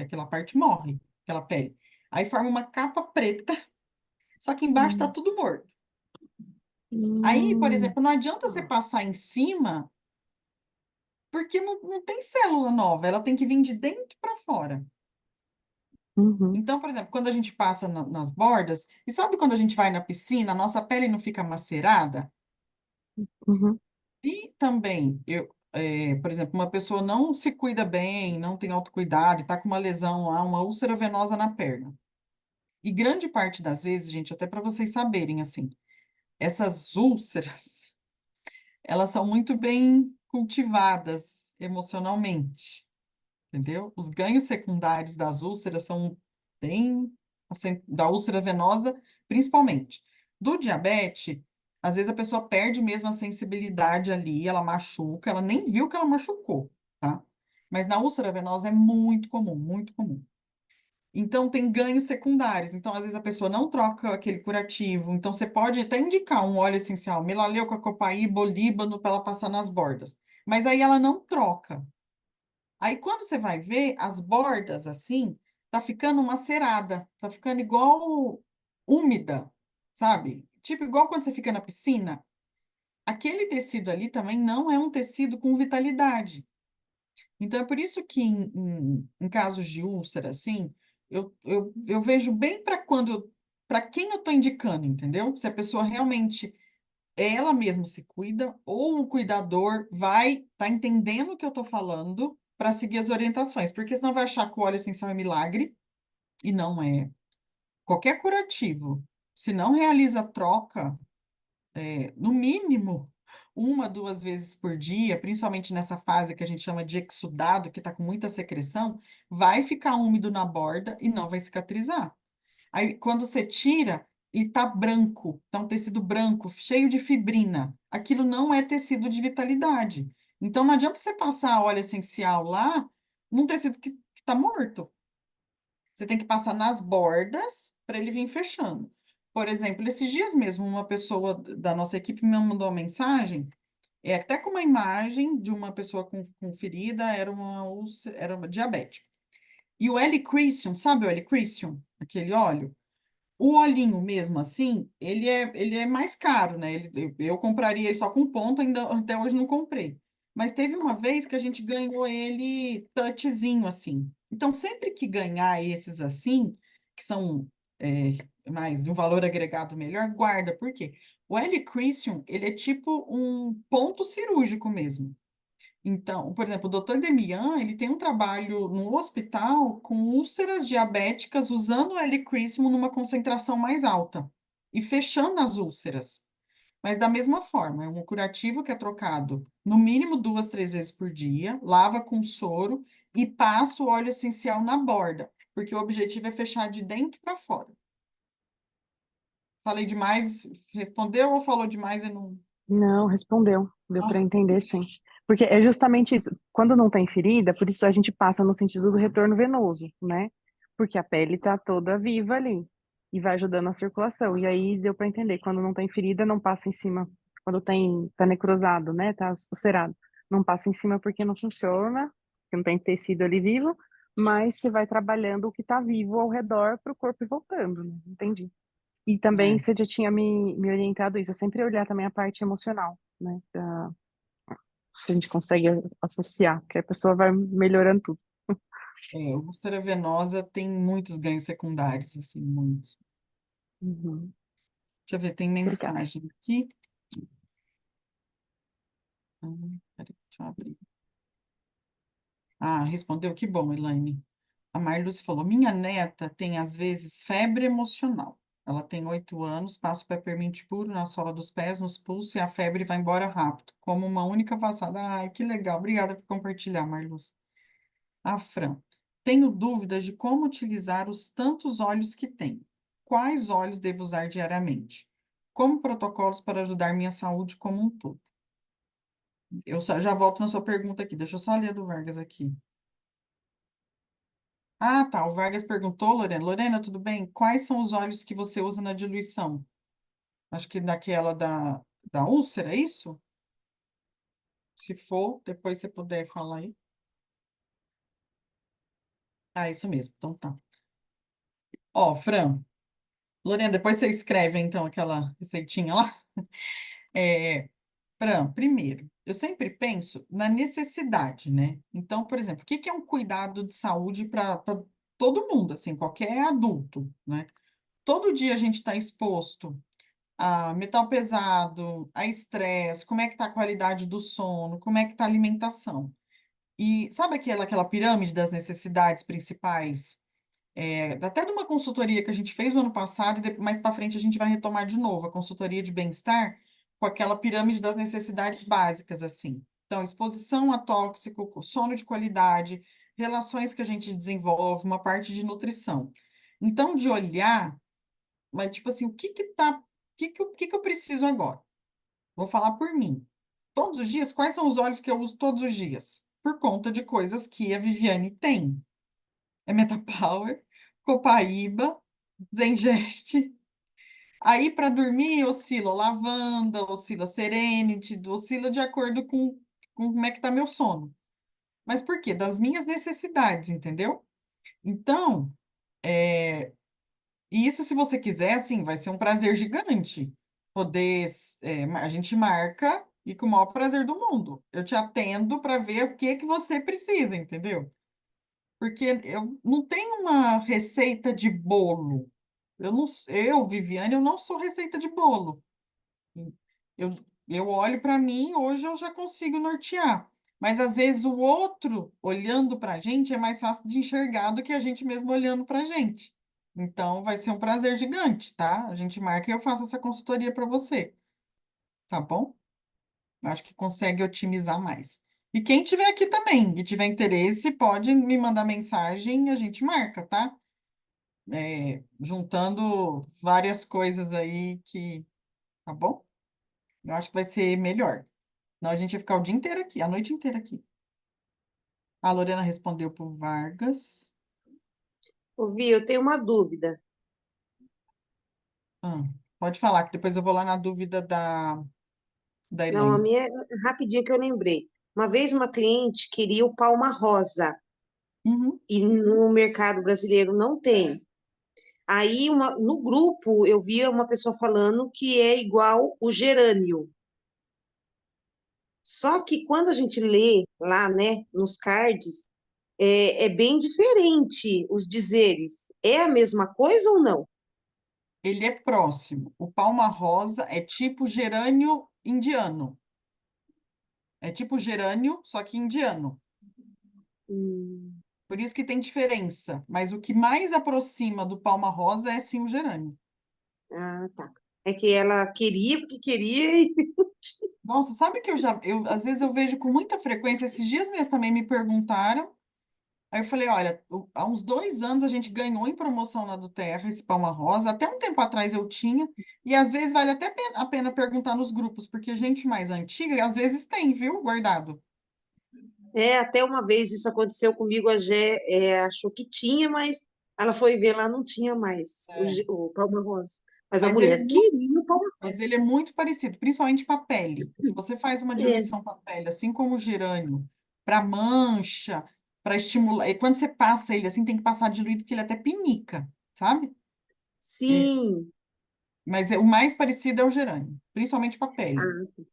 aquela parte morre, aquela pele. Aí forma uma capa preta, só que embaixo está Hum, tudo morto. Aí, por hum, exemplo, não adianta você passar em cima, porque não tem célula nova, ela tem que vir de dentro para fora. uhum, Então, por exemplo, quando a gente passa nas bordas, e sabe quando a gente vai na piscina, a nossa pele não fica macerada? uhum, E também, por exemplo, uma pessoa não se cuida bem, não tem autocuidado, e está com uma lesão lá, uma úlcera venosa na perna. E grande parte das vezes, gente, até para vocês saberem, assim, essas úlceras, elas são muito bem cultivadas emocionalmente, entendeu? Os ganhos secundários das úlceras são bem, assim, da úlcera venosa, principalmente. Do diabetes, às vezes a pessoa perde mesmo a sensibilidade ali, ela machuca, ela nem viu que ela machucou, tá? Mas na úlcera venosa é muito comum, muito comum. Então, tem ganhos secundários. Então, às vezes, a pessoa não troca aquele curativo. Então, você pode até indicar um óleo essencial, melaleuca, copaíba, olíbano, para ela passar nas bordas. Mas aí ela não troca. Aí, quando você vai ver, as bordas, assim, tá ficando macerada. Tá ficando igual úmida, sabe? Tipo, igual quando você fica na piscina. Aquele tecido ali também não é um tecido com vitalidade. Então, é por isso que em casos de úlcera, assim, eu vejo bem para quem eu estou indicando, entendeu? Se a pessoa realmente ela mesma se cuida ou o cuidador vai estar entendendo o que eu estou falando para seguir as orientações, porque senão vai achar que o óleo essencial é milagre e não é. Qualquer curativo, se não realiza a troca, no mínimo, uma, duas vezes por dia, principalmente nessa fase que a gente chama de exudado, que está com muita secreção, vai ficar úmido na borda e não vai cicatrizar. Aí, quando você tira, ele tá branco, tá um tecido branco, cheio de fibrina. Aquilo não é tecido de vitalidade. Então, não adianta você passar óleo essencial lá num tecido que está morto. Você tem que passar nas bordas para ele vir fechando. Por exemplo, esses dias mesmo, uma pessoa da nossa equipe me mandou uma mensagem, até com uma imagem de uma pessoa com ferida, era uma diabética. E o L-Christian, sabe o L-Christian? Aquele óleo? O olhinho mesmo, assim, ele é mais caro, né? Eu compraria ele só com ponto, ainda até hoje não comprei. Mas teve uma vez que a gente ganhou ele touchzinho, assim. Então, sempre que ganhar esses assim, que são mais de um valor agregado melhor, guarda. Por quê? O L. Christian, ele é tipo um ponto cirúrgico mesmo. Então, por exemplo, o Dr. Demian, ele tem um trabalho no hospital com úlceras diabéticas usando o L-Crismo numa concentração mais alta e fechando as úlceras. Mas da mesma forma, é um curativo que é trocado no mínimo duas, três vezes por dia, lava com soro e passa o óleo essencial na borda, porque o objetivo é fechar de dentro para fora. Falei demais, respondeu ou falou demais e não. não, respondeu. Deu para Ah, entender, sim. Porque é tá. justamente isso. Quando não tem ferida, por isso a gente passa no sentido do retorno venoso, né? Porque a pele tá toda viva ali e vai ajudando a circulação. E aí deu para entender. Quando não tem ferida, não passa em cima. Quando tá necrosado, né? Tá ulcerado. Não passa em cima porque não funciona, porque não tem tecido ali vivo, mas que vai trabalhando o que tá vivo ao redor para o corpo ir voltando, né? Entendi. E também É, você já tinha me orientado isso, eu sempre olhar também a parte emocional, né? se a gente consegue associar, porque a pessoa vai melhorando tudo. Úlcera venosa tem muitos ganhos secundários, assim, muitos. Uhum. Deixa eu ver, tem Obrigada. mensagem aqui. Peraí, deixa eu abrir. Ah, respondeu, que bom, Elaine. A Marluce falou: minha neta tem, às vezes, febre emocional. Ela tem 8 anos, passa o peppermint puro na sola dos pés, nos pulsos, e a febre vai embora rápido, como uma única passada. Ai, que legal. Obrigada por compartilhar, Marluce. A Fran: tenho dúvidas de como utilizar os tantos óleos que tenho. Quais óleos devo usar diariamente? Como protocolos para ajudar minha saúde como um todo? Já volto na sua pergunta aqui. Deixa eu só ler a do Vargas aqui. Ah, tá. O Vargas perguntou, Lorena. Lorena, tudo bem? Quais são os óleos que você usa na diluição? Acho que daquela da úlcera, é isso? Se for, depois você puder falar aí. Ah, isso mesmo. Então tá. Ó, Fran. Lorena, depois você escreve, então, aquela receitinha lá. É, Fran, primeiro, eu sempre penso na necessidade, né? Então, por exemplo, o que que é um cuidado de saúde para todo mundo, assim, qualquer adulto, né? Todo dia a gente está exposto a metal pesado, a estresse, como é que tá a qualidade do sono, como é que tá a alimentação. E sabe aquela pirâmide das necessidades principais? Até de uma consultoria que a gente fez no ano passado, e mais para frente a gente vai retomar de novo, a consultoria de bem-estar, com aquela pirâmide das necessidades básicas, assim. Então, exposição a tóxico, sono de qualidade, relações que a gente desenvolve, uma parte de nutrição. Então, de olhar, mas tipo assim, o que que eu preciso agora? Vou falar por mim. Todos os dias, quais são os óleos que eu uso todos os dias? Por conta de coisas que a Viviane tem. É Metapower, Copaíba, Zengeste. Aí, para dormir, oscila lavanda, oscila Serenity, oscila de acordo com como é que tá meu sono. Mas por quê? Das minhas necessidades, entendeu? Então, e isso, se você quiser, assim, vai ser um prazer gigante poder. A gente marca e com o maior prazer do mundo. Eu te atendo para ver o que que você precisa, entendeu? Porque eu não tenho uma receita de bolo. Viviane, eu não sou receita de bolo. Eu, eu olho para mim, hoje eu já consigo nortear. Mas às vezes o outro olhando para a gente é mais fácil de enxergar do que a gente mesmo olhando para a gente. Então vai ser um prazer gigante, tá? A gente marca e eu faço essa consultoria para você, tá bom? Eu acho que consegue otimizar mais. E quem tiver aqui também e tiver interesse, pode me mandar mensagem e a gente marca, tá? Juntando várias coisas aí tá bom? Eu acho que vai ser melhor. Senão a gente ia ficar o dia inteiro aqui, a noite inteira aqui. A Lorena respondeu por Vargas. Ouvi, eu tenho uma dúvida. Ah, pode falar, que depois eu vou lá na dúvida da Não, a Elaine. minha é rapidinho que eu lembrei. Uma vez uma cliente queria o palma rosa Uhum. e no mercado brasileiro não tem. Aí no grupo eu via uma pessoa falando que é igual o gerânio. Só que quando a gente lê lá, né, nos cards, é bem diferente os dizeres. É a mesma coisa ou não? Ele é próximo. O palma rosa é tipo gerânio indiano. É tipo gerânio, só que indiano. Hum, Por isso que tem diferença. Mas o que mais aproxima do palma rosa é sim o gerânio. ah, tá. É que ela queria porque queria e Nossa, sabe que às vezes eu vejo com muita frequência, esses dias mesmo também me perguntaram. Aí eu falei, olha, há uns 2 anos a gente ganhou em promoção na do Terra esse Palma Rosa, até um tempo atrás eu tinha, e às vezes vale até a pena perguntar nos grupos, porque gente mais antiga, às vezes tem, viu, guardado. até uma vez isso aconteceu comigo, a Gé achou que tinha, mas ela foi ver lá, não tinha mais É. o Palma Rosa. Mas a Mas ele é mulher muito, queria o Palma mas ele é Rosa. muito parecido, principalmente para pele. Se você faz uma É, diluição para pele, assim como o gerânio, para mancha, para estimular, e quando você passa ele assim, tem que passar diluído, porque ele até pinica, sabe? É, sim, mas o mais parecido é o gerânio, principalmente para pele. ah,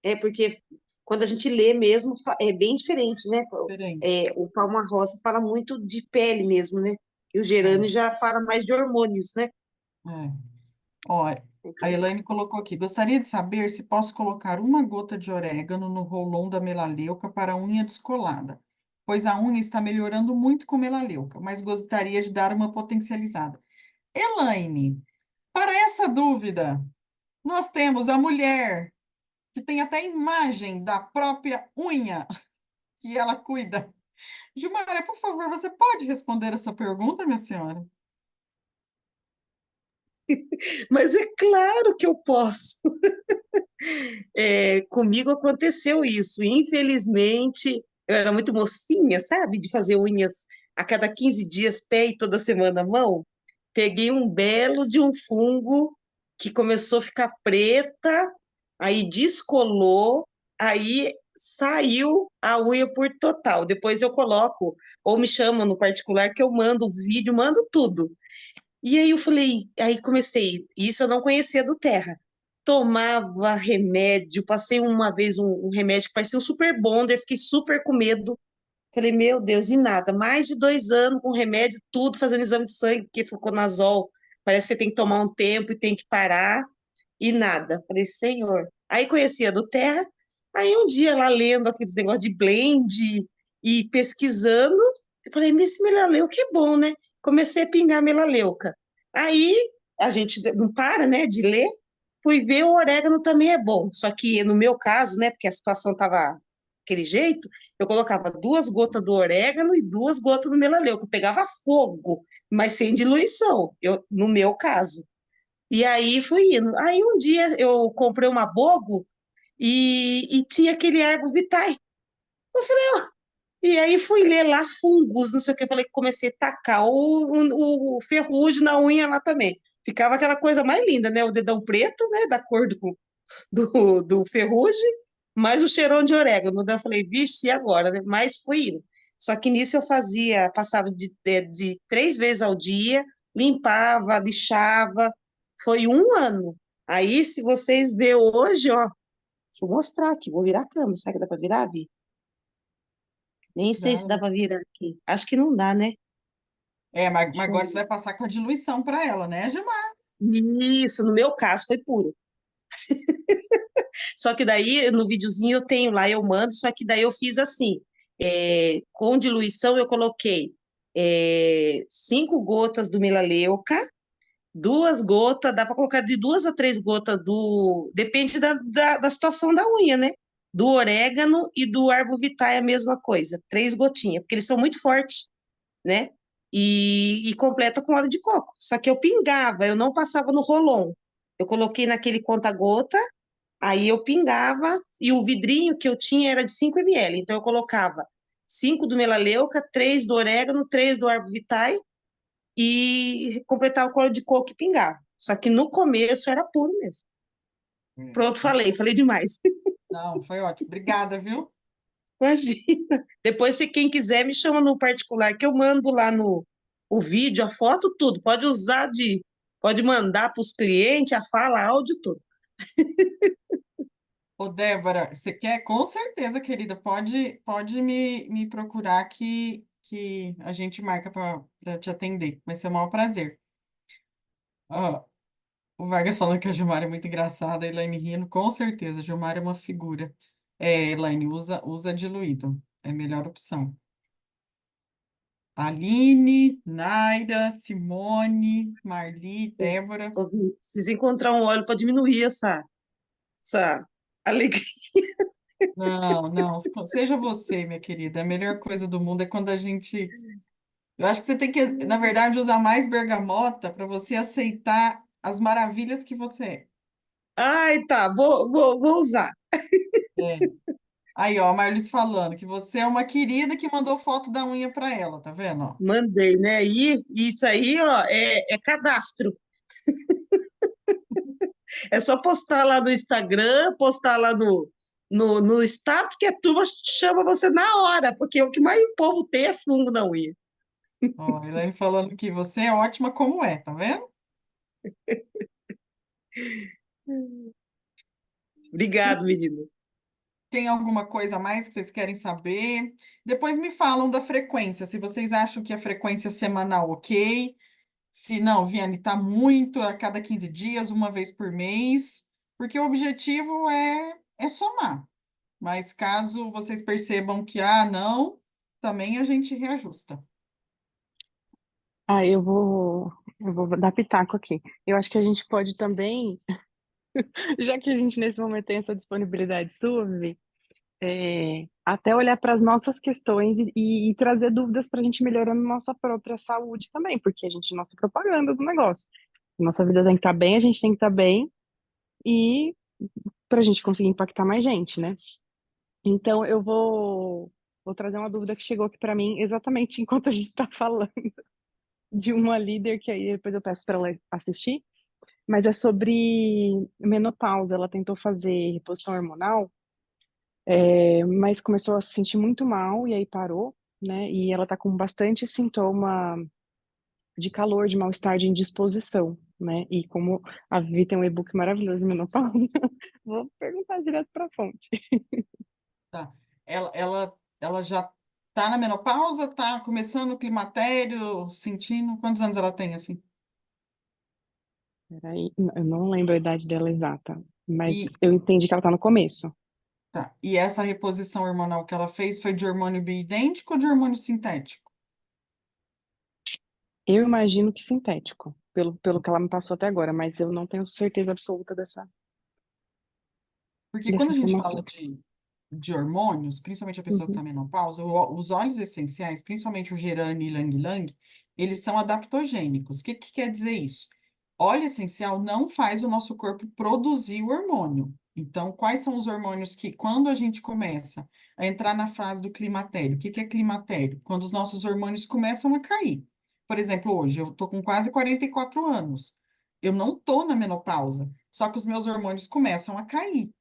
é porque quando a gente lê mesmo, é bem diferente, né? Diferente. O Palma Rosa fala muito de pele mesmo, né? E o É, Gerânio já fala mais de hormônios, né? é. Ó, a Elaine colocou aqui. Gostaria de saber se posso colocar uma gota de orégano no rolon da melaleuca para a unha descolada, pois a unha está melhorando muito com melaleuca, mas gostaria de dar uma potencializada. Elaine, para essa dúvida, nós temos a mulher que tem até imagem da própria unha que ela cuida. Gilmara, por favor, você pode responder essa pergunta, minha senhora? Mas é claro que eu posso. Comigo aconteceu isso. Infelizmente, eu era muito mocinha, sabe? De fazer unhas a cada 15 dias, pé e toda semana mão. Peguei um belo de um fungo que começou a ficar preta, aí descolou, aí saiu a unha por total. Depois eu coloco, ou me chamam no particular, que eu mando o vídeo, mando tudo. E aí eu falei, aí comecei, isso eu não conhecia do Terra. Tomava remédio, passei uma vez um remédio que parecia um super bonder, fiquei super com medo. Falei, meu Deus, e nada. Mais de 2 anos com remédio, tudo, fazendo exame de sangue, porque fluconazol, parece que você tem que tomar um tempo e tem que parar, e nada. Falei, Senhor. Aí conhecia do Terra, aí um dia lá lendo aqueles negócios de blend e pesquisando, eu falei, mas esse melaleuca é bom, né? Comecei a pingar melaleuca. Aí a gente não para, né, de ler, fui ver o orégano também é bom. Só que no meu caso, né, porque a situação tava aquele jeito, eu colocava 2 gotas do orégano e 2 gotas do melaleuca. Eu pegava fogo, mas sem diluição, no meu caso. E aí fui indo. Aí um dia eu comprei uma Bogo e tinha aquele Ergo Vitae. Eu falei, ó. E aí fui ler lá fungos, não sei o que. Eu falei, comecei a tacar o ferrugem na unha lá também. Ficava aquela coisa mais linda, né? O dedão preto, né? Da cor do ferrugem, mais o cheirão de orégano. Daí eu falei, vixe, e agora, né? Mas fui indo. Só que nisso eu fazia, passava de 3 vezes ao dia, limpava, lixava. Foi um ano. Aí, se vocês verem hoje, ó, deixa eu mostrar aqui, vou virar a câmera, será que dá para virar, Vi? Nem sei se dá Dá. para virar aqui. Acho que não dá, né? É, mas Deixa eu agora você ver. vai passar com a diluição para ela, né, Gilmar? Isso, no meu caso foi puro. Só que daí, no videozinho eu tenho lá, eu mando, só que daí eu fiz assim, com diluição eu coloquei 5 gotas do melaleuca, 2 gotas, dá para colocar de 2 a 3 gotas depende da situação da unha, né? Do orégano e do arbovitae é a mesma coisa, 3 gotinhas, porque eles são muito fortes, né? E completa com óleo de coco. Só que eu pingava, eu não passava no rolon. Eu coloquei naquele conta-gota. Aí eu pingava e o vidrinho que eu tinha era de 5 ml. Então eu colocava 5 do melaleuca, 3 do orégano, 3 do arbovitae e completava o cola de coco e pingava. Só que no começo era puro mesmo. Pronto, falei demais. Não, foi ótimo. Obrigada, viu? Imagina. Depois, se quem quiser, me chama no particular, que eu mando lá no o vídeo, a foto, tudo. Pode mandar para os clientes, a fala, áudio, tudo. Ô, Débora, você quer? Com certeza, querida. Pode me procurar que a gente marca para te atender. Vai ser um maior prazer. Ó, o Vargas falando que a Gilmar é muito engraçada, a Elaine rindo. Com certeza, a Gilmar é uma figura. É, Elaine, usa diluído. É a melhor opção. Aline, Naira, Simone, Marli, Débora. Preciso encontrar um óleo para diminuir essa alegria. Não, não, seja você, minha querida. A melhor coisa do mundo é quando a gente. Eu acho que você tem que, na verdade, usar mais bergamota para você aceitar as maravilhas que você Ai, tá, vou usar. é. É. Aí, ó, a Marlis falando que você é uma querida que mandou foto da unha para ela, tá vendo? Ó? Mandei, né? E isso aí, ó, é cadastro. É só postar lá no Instagram, postar lá no status, que a turma chama você na hora, porque o que mais o povo tem é fungo na unha. Ó, a Elaine falando que você é ótima como é, tá vendo? Obrigado, meninas. Tem alguma coisa a mais que vocês querem saber? Depois me falam da frequência, se vocês acham que a frequência semanal ok, se não, Viane, tá muito a cada 15 dias, uma vez por mês, porque o objetivo é somar. Mas caso vocês percebam que, não, também a gente reajusta. Ah, eu vou dar pitaco aqui. Eu acho que a gente pode também, já que a gente nesse momento tem essa disponibilidade sua, Vivi, até olhar para as nossas questões e trazer dúvidas para a gente melhorando nossa própria saúde também, porque a gente é nossa propaganda do negócio. Nossa vida tem que estar bem, a gente tem que estar bem, e para a gente conseguir impactar mais gente, né? Então vou trazer uma dúvida que chegou aqui para mim exatamente enquanto a gente está falando, de uma líder que aí depois eu peço para ela assistir, mas é sobre menopausa. Ela tentou fazer reposição hormonal, mas começou a se sentir muito mal e aí parou, né? E ela tá com bastante sintoma de calor, de mal-estar, de indisposição, né? E como a Vivi tem um e-book maravilhoso de menopausa, vou perguntar direto para a fonte. Tá. Ela já tá na menopausa, tá começando o climatério, sentindo. Quantos anos ela tem, assim? Peraí, eu não lembro a idade dela exata, mas E, eu entendi que ela tá no começo. e essa reposição hormonal que ela fez foi de hormônio bioidêntico ou de hormônio sintético? Eu imagino que sintético, pelo que ela me passou até agora, mas eu não tenho certeza absoluta Porque quando dessa a gente fala informação. de hormônios, principalmente a pessoa que está Uhum. em menopausa, os óleos essenciais, principalmente o gerânio e ylang-ylang, eles são adaptogênicos. O que, que quer dizer isso? Óleo essencial não faz o nosso corpo produzir o hormônio. Então, quais são os hormônios que, quando a gente começa a entrar na fase do climatério, o que, que é climatério? Quando os nossos hormônios começam a cair. Por exemplo, hoje eu estou com quase 44 anos. Eu não estou na menopausa, só que os meus hormônios começam a cair.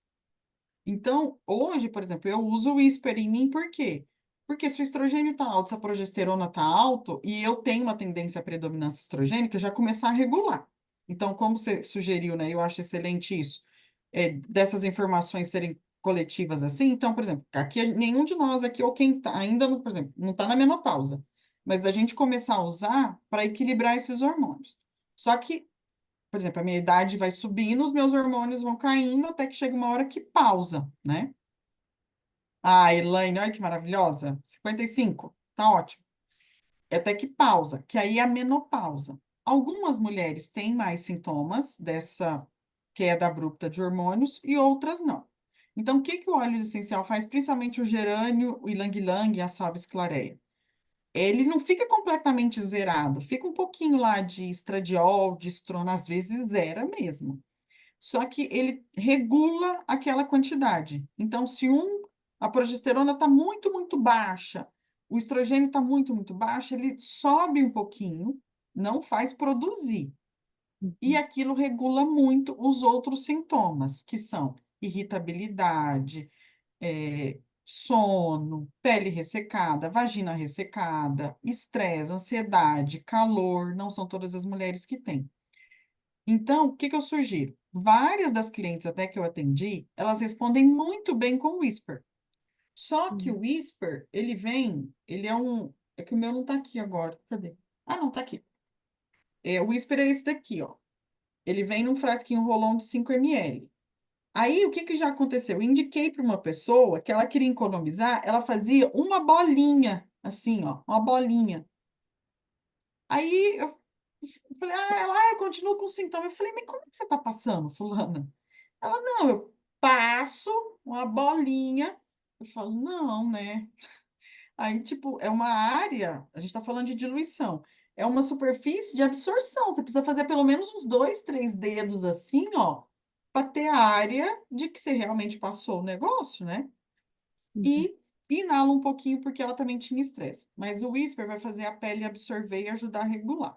Então, hoje, por exemplo, eu uso o Whisper em mim, por quê? Porque se o estrogênio está alto, se a progesterona está alto, e eu tenho uma tendência à predominância estrogênica, eu já começar a regular. Então, como você sugeriu, né? Eu acho excelente isso, dessas informações serem coletivas assim. Então, por exemplo, aqui nenhum de nós aqui, ou quem tá, ainda, por exemplo, não está na menopausa, mas da gente começar a usar para equilibrar esses hormônios. Só que por exemplo, a minha idade vai subindo, os meus hormônios vão caindo, até que chega uma hora que pausa, né? Ah, Elaine, olha que maravilhosa. 55, tá ótimo. Até que pausa, que aí é a menopausa. Algumas mulheres têm mais sintomas dessa queda abrupta de hormônios e outras não. Então, o que que o óleo essencial faz? Principalmente o gerânio, o ylang-ylang e a salves clareia. Ele não fica completamente zerado, fica um pouquinho lá de estradiol, de estrona, às vezes zera mesmo. Só que ele regula aquela quantidade. Então, se a progesterona está muito, muito baixa, o estrogênio está muito, muito baixo, ele sobe um pouquinho, não faz produzir. E Uhum. aquilo regula muito os outros sintomas, que são irritabilidade, sono, pele ressecada, vagina ressecada, estresse, ansiedade, calor, não são todas as mulheres que têm. Então, o que que eu sugiro? Várias das clientes até que eu atendi, elas respondem muito bem com o Whisper. Só que o Uhum. Whisper, ele é um, é que o meu não tá aqui agora, cadê? Ah, não, tá aqui. O Whisper é esse daqui, ó. Ele vem num frasquinho rolão de 5 ml. Aí, o que que já aconteceu? Eu indiquei para uma pessoa que ela queria economizar, ela fazia uma bolinha, assim, ó, uma bolinha. Aí eu falei, eu continuo com sintoma. Eu falei, mas como é que você tá passando, fulana? Ela, não, eu passo uma bolinha. Eu falo, não, né? Aí, tipo, é uma área, a gente está falando de diluição, é uma superfície de absorção. Você precisa fazer pelo menos uns 2, 3 dedos assim, ó, para ter a área de que você realmente passou o negócio, né? Uhum. E inala um pouquinho, porque ela também tinha estresse. Mas o Whisper vai fazer a pele absorver e ajudar a regular.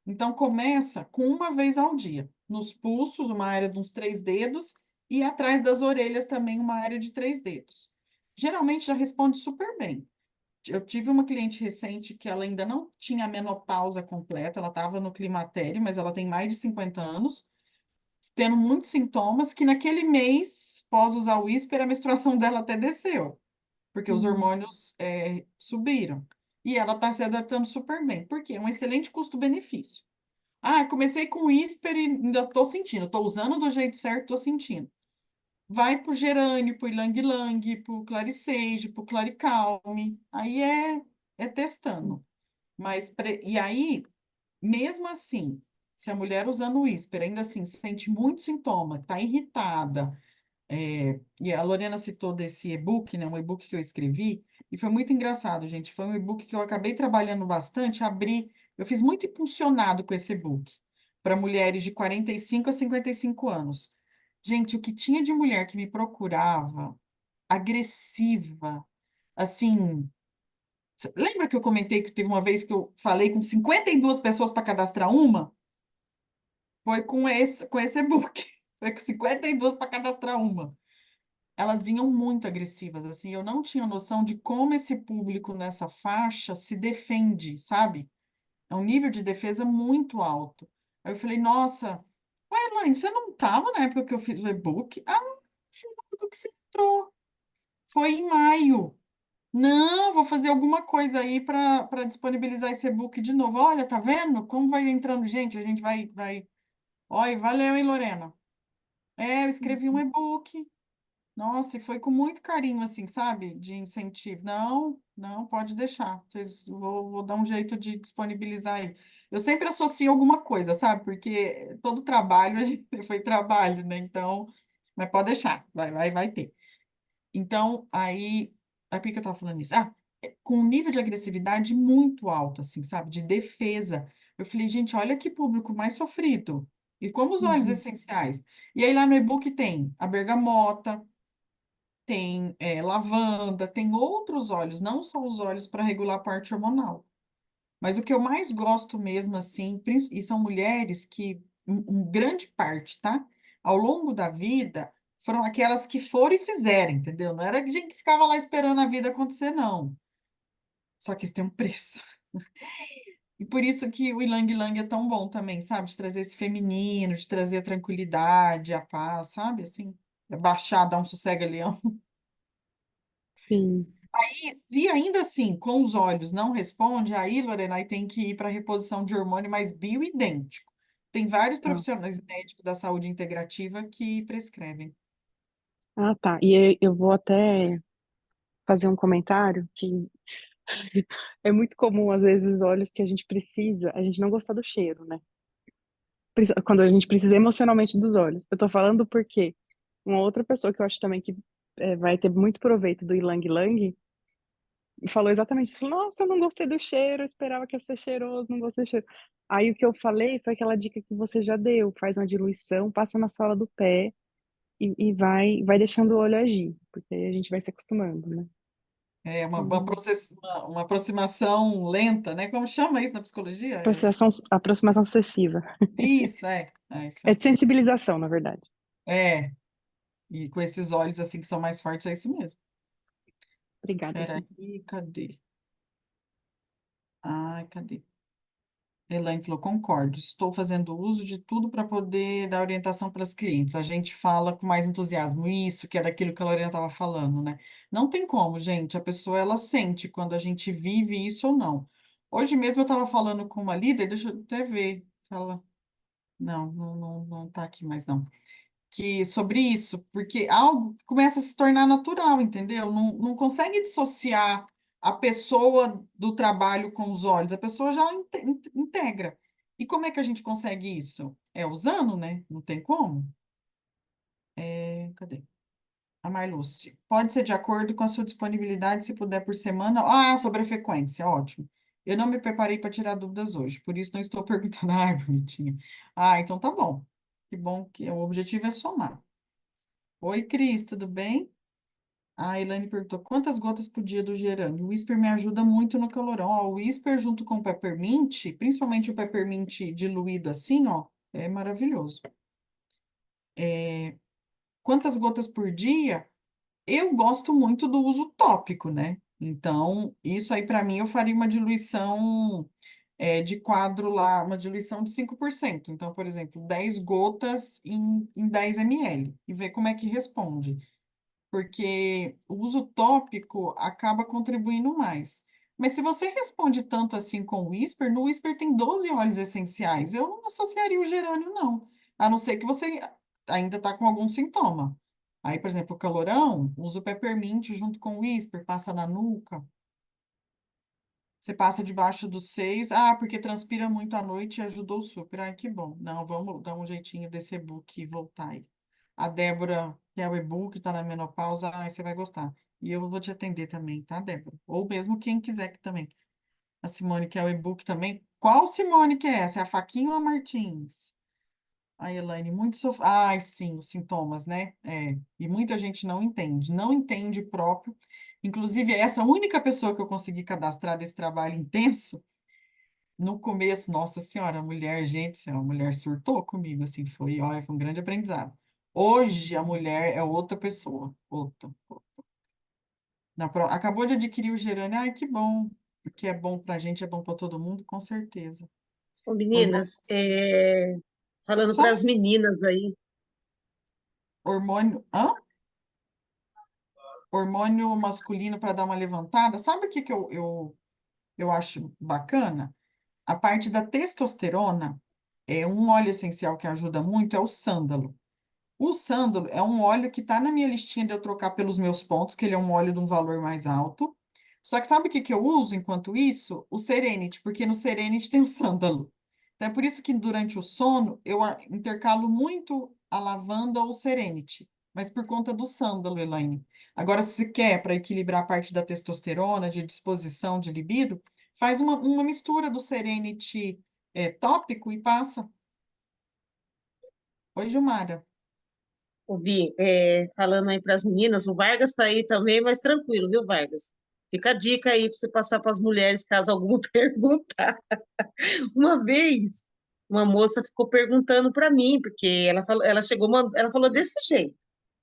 Então, começa com uma vez ao dia. Nos pulsos, uma área de uns 3 dedos, e atrás das orelhas também uma área de 3 dedos. Geralmente já responde super bem. Eu tive uma cliente recente que ela ainda não tinha a menopausa completa, ela estava no climatério, mas ela tem mais de 50 anos. tendo muitos sintomas, que naquele mês, pós usar o Whisper, a menstruação dela até desceu, porque os Uhum. hormônios subiram. E ela está se adaptando super bem. Por quê? É um excelente custo-benefício. Ah, comecei com o Whisper e ainda estou sentindo. Estou usando do jeito certo, estou sentindo. Vai pro gerânio, pro ylang-ylang, pro claricage, pro claricalme. Aí é testando. E aí, mesmo assim, se a mulher usando o Whisper ainda assim sente muito sintoma, tá irritada, e a Lorena citou desse e-book, né, um e-book que eu escrevi, e foi muito engraçado, gente. Foi um e-book que eu acabei trabalhando bastante, eu fiz muito impulsionado com esse e-book para mulheres de 45 a 55 anos. Gente, o que tinha de mulher que me procurava, agressiva, assim. Lembra que eu comentei que teve uma vez que eu falei com 52 pessoas para cadastrar uma? Foi com esse e-book. Foi com 52 para cadastrar uma. Elas vinham muito agressivas, assim, eu não tinha noção de como esse público nessa faixa se defende, sabe? É um nível de defesa muito alto. Aí eu falei, nossa, ué, Elaine, você não estava na época que eu fiz o e-book? Ah, não, foi na época que você entrou. Foi em maio. Não, vou fazer alguma coisa aí para disponibilizar esse e-book de novo. Olha, tá vendo? Como vai entrando gente? A gente vai. Olha, valeu, hein, Lorena? Eu escrevi um e-book. Nossa, e foi com muito carinho, assim, sabe? De incentivo. Não, não, pode deixar. Vou dar um jeito de disponibilizar aí. Eu sempre associo alguma coisa, sabe? Porque todo trabalho a gente foi trabalho, né? Então, mas pode deixar, vai ter. Então, aí por que eu estava falando isso? Com um nível de agressividade muito alto, assim, sabe? De defesa. Eu falei, gente, olha que público mais sofrido. E como os óleos Uhum. essenciais. E aí lá no e-book tem a bergamota, tem lavanda, tem outros óleos, não só os óleos para regular a parte hormonal. Mas o que eu mais gosto mesmo, assim, e são mulheres que, grande parte, tá? Ao longo da vida, foram aquelas que foram e fizeram, entendeu? Não era gente que ficava lá esperando a vida acontecer, não. Só que isso tem um preço. E por isso que o Ilang Ilang é tão bom também, sabe? De trazer esse feminino, de trazer a tranquilidade, a paz, sabe? Assim, baixar, dar um sossega-leão. Sim. E se ainda assim, com os olhos, não responde, aí, Lorena, aí tem que ir para reposição de hormônio, mas bioidêntico. Tem vários Ah, profissionais médicos da saúde integrativa que prescrevem. ah, tá. E eu vou até fazer um comentário que é muito comum, às vezes, os óleos que a gente precisa, a gente não gostar do cheiro, né? Quando a gente precisa emocionalmente dos óleos. Eu tô falando porque uma outra pessoa que eu acho também que vai ter muito proveito do Ilang Lang falou exatamente isso. Nossa, eu não gostei do cheiro, eu esperava que ia ser cheiroso, não gostei do cheiro. Aí o que eu falei foi aquela dica que você já deu, faz uma diluição, passa na sola do pé e vai deixando o olho agir, porque aí a gente vai se acostumando, né? É Hum. uma aproximação lenta, né? Como chama isso na psicologia? Aproximação sucessiva. Isso, é isso É aí. de sensibilização, na verdade. É, e com esses olhos assim que são mais fortes, é isso mesmo. Obrigada, Gui. Peraí, cadê? Ai, cadê? Elaine falou, concordo, estou fazendo uso de tudo para poder dar orientação para as clientes. A gente fala com mais entusiasmo, isso, que era aquilo que a Lorena estava falando, né? Não tem como, gente, a pessoa, ela sente quando a gente vive isso ou não. Hoje mesmo eu estava falando com uma líder, deixa eu até ver se ela... Não tá aqui mais, não. Que sobre isso, porque algo começa a se tornar natural, entendeu? Não consegue dissociar a pessoa do trabalho com os olhos, a pessoa já integra. E como é que a gente consegue isso? É usando, né? Não tem como. Cadê? A Marluce. Pode ser de acordo com a sua disponibilidade, se puder por semana. Ah, sobre a frequência, ótimo. Eu não me preparei para tirar dúvidas hoje, por isso não estou perguntando. Ah, bonitinha. Ah, então tá bom. Que bom que o objetivo é somar. Oi, Cris, tudo bem? A Elaine perguntou, quantas gotas por dia do gerânio? O Whisper me ajuda muito no calorão. Ó, o Whisper junto com o Peppermint, principalmente o Peppermint diluído assim, ó, é maravilhoso. Quantas gotas por dia? Eu gosto muito do uso tópico, né? Então, isso aí para mim eu faria uma diluição de quadro lá, uma diluição de 5%. Então, por exemplo, 10 gotas em 10 ml, e ver como é que responde. Porque o uso tópico acaba contribuindo mais. Mas se você responde tanto assim com o Whisper, no Whisper tem 12 óleos essenciais. Eu não associaria o gerânio, não. A não ser que você ainda está com algum sintoma. Aí, por exemplo, o calorão, usa o peppermint junto com o Whisper, passa na nuca. Você passa debaixo dos seios. Ah, porque transpira muito à noite e ajudou super. Ai, que bom. Não, vamos dar um jeitinho desse e-book e voltar aí. A Débora, que é o e-book, tá na menopausa. Ai, você vai gostar. E eu vou te atender também, tá, Débora? Ou mesmo quem quiser que também. A Simone, que é o e-book também. Qual Simone que é essa? É a Faquinha ou a Martins? A Elaine, muito Ai, sim, os sintomas, né? É. E muita gente não entende. Não entende o próprio. Inclusive, essa única pessoa que eu consegui cadastrar desse trabalho intenso, no começo, nossa senhora, a mulher, gente, a mulher surtou comigo, assim, foi, olha, foi um grande aprendizado. Hoje, a mulher é outra pessoa, outra. Acabou de adquirir o gerânio, ai, que bom, porque é bom pra gente, é bom para todo mundo, com certeza. Ô, Hormônio, meninas, falando só para as meninas aí, hormônio, hã? Hormônio masculino para dar uma levantada. Sabe o que que eu acho bacana? A parte da testosterona, um óleo essencial que ajuda muito é o sândalo. O sândalo é um óleo que está na minha listinha de eu trocar pelos meus pontos, que ele é um óleo de um valor mais alto. Só que sabe o que que eu uso enquanto isso? O Serenity, porque no Serenity tem o sândalo. Então é por isso que durante o sono eu intercalo muito a lavanda ou o Serenity, mas por conta do sândalo, Elaine. Agora, se você quer para equilibrar a parte da testosterona, de disposição, de libido, faz uma mistura do Serenity tópico e passa. Oi, Gilmara. ouvi, falando aí para as meninas, o Vargas está aí também, mas tranquilo, viu, Vargas? Fica a dica aí para você passar para as mulheres, caso alguma perguntar. Uma vez, uma moça ficou perguntando para mim, porque ela falou, ela chegou, ela falou desse jeito.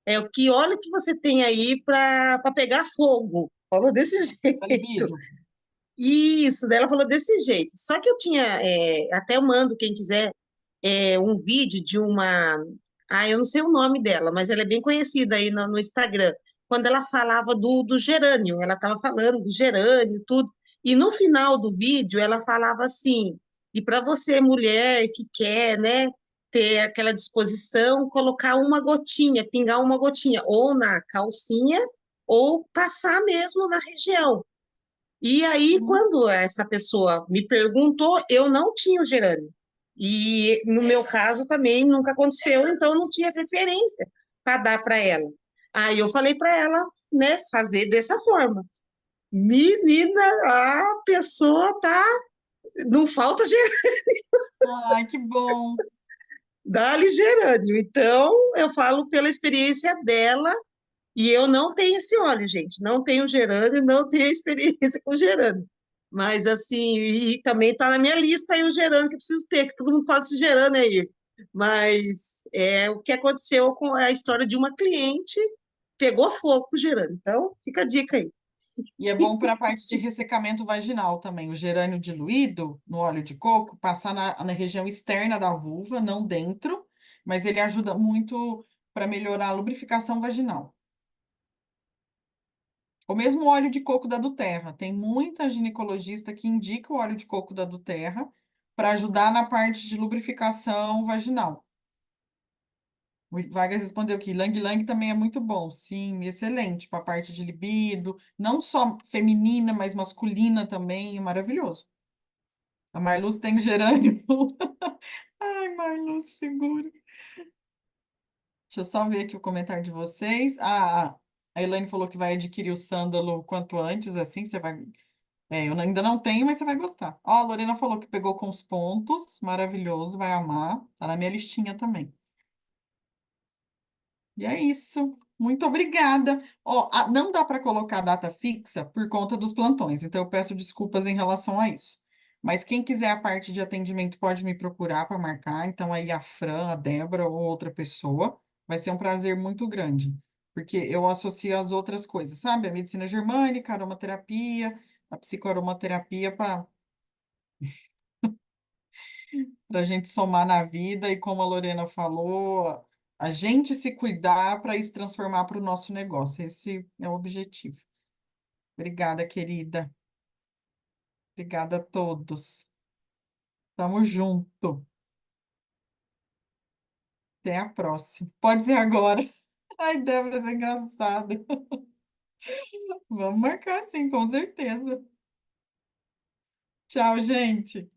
O que óleo que você tem aí para pegar fogo? Falou desse Da jeito. libido. Isso, daí ela falou desse jeito. Só que eu tinha, até eu mando, quem quiser, um vídeo de uma. Ah, eu não sei o nome dela, mas ela é bem conhecida aí no Instagram. Quando ela falava do gerânio, ela estava falando do gerânio, tudo. E no final do vídeo, ela falava assim: e para você, mulher que quer, né, ter aquela disposição, colocar uma gotinha, pingar uma gotinha, ou na calcinha, ou passar mesmo na região. E aí, Uhum. quando essa pessoa me perguntou, eu não tinha o gerânio. E no meu caso também nunca aconteceu, então eu não tinha referência para dar para ela. Aí eu falei para ela, né, fazer dessa forma. Menina, a pessoa tá, não falta gerânio, Ai, que bom. dá-lhe gerânio. Então, eu falo pela experiência dela. E eu não tenho esse óleo, gente. Não tenho gerânio, não tenho experiência com gerânio. Mas, assim, e também está na minha lista aí o gerânio que eu preciso ter, que todo mundo fala desse gerânio aí. Mas o que aconteceu com a história de uma cliente, pegou fogo com o gerânio. Então, fica a dica aí. E é bom para a parte de ressecamento vaginal também. O gerânio diluído no óleo de coco, passar na região externa da vulva, não dentro, mas ele ajuda muito para melhorar a lubrificação vaginal. O mesmo óleo de coco da Duterra. Tem muita ginecologista que indica o óleo de coco da Duterra para ajudar na parte de lubrificação vaginal. O Vargas respondeu que Lang Lang também é muito bom. Sim, excelente para a parte de libido, não só feminina, mas masculina também, é maravilhoso. A Marluz tem gerânio. Ai, Marluz, segura. Deixa eu só ver aqui o comentário de vocês. A Elaine falou que vai adquirir o sândalo quanto antes, assim, você vai. Eu ainda não tenho, mas você vai gostar. Ó, a Lorena falou que pegou com os pontos, maravilhoso, vai amar. Tá na minha listinha também. E é isso. Muito obrigada. Ó, não dá para colocar data fixa por conta dos plantões, então eu peço desculpas em relação a isso. Mas quem quiser a parte de atendimento pode me procurar para marcar. Então aí a Fran, a Débora ou outra pessoa. Vai ser um prazer muito grande, porque eu associo as outras coisas, sabe? A medicina germânica, a aromaterapia, a psicoaromaterapia para para a gente somar na vida e, como a Lorena falou, a gente se cuidar para isso transformar para o nosso negócio. Esse é o objetivo. Obrigada, querida. Obrigada a todos. Tamo junto. Até a próxima. Pode ser agora. Ai, Débora, isso é engraçado. Vamos marcar sim, com certeza. Tchau, gente.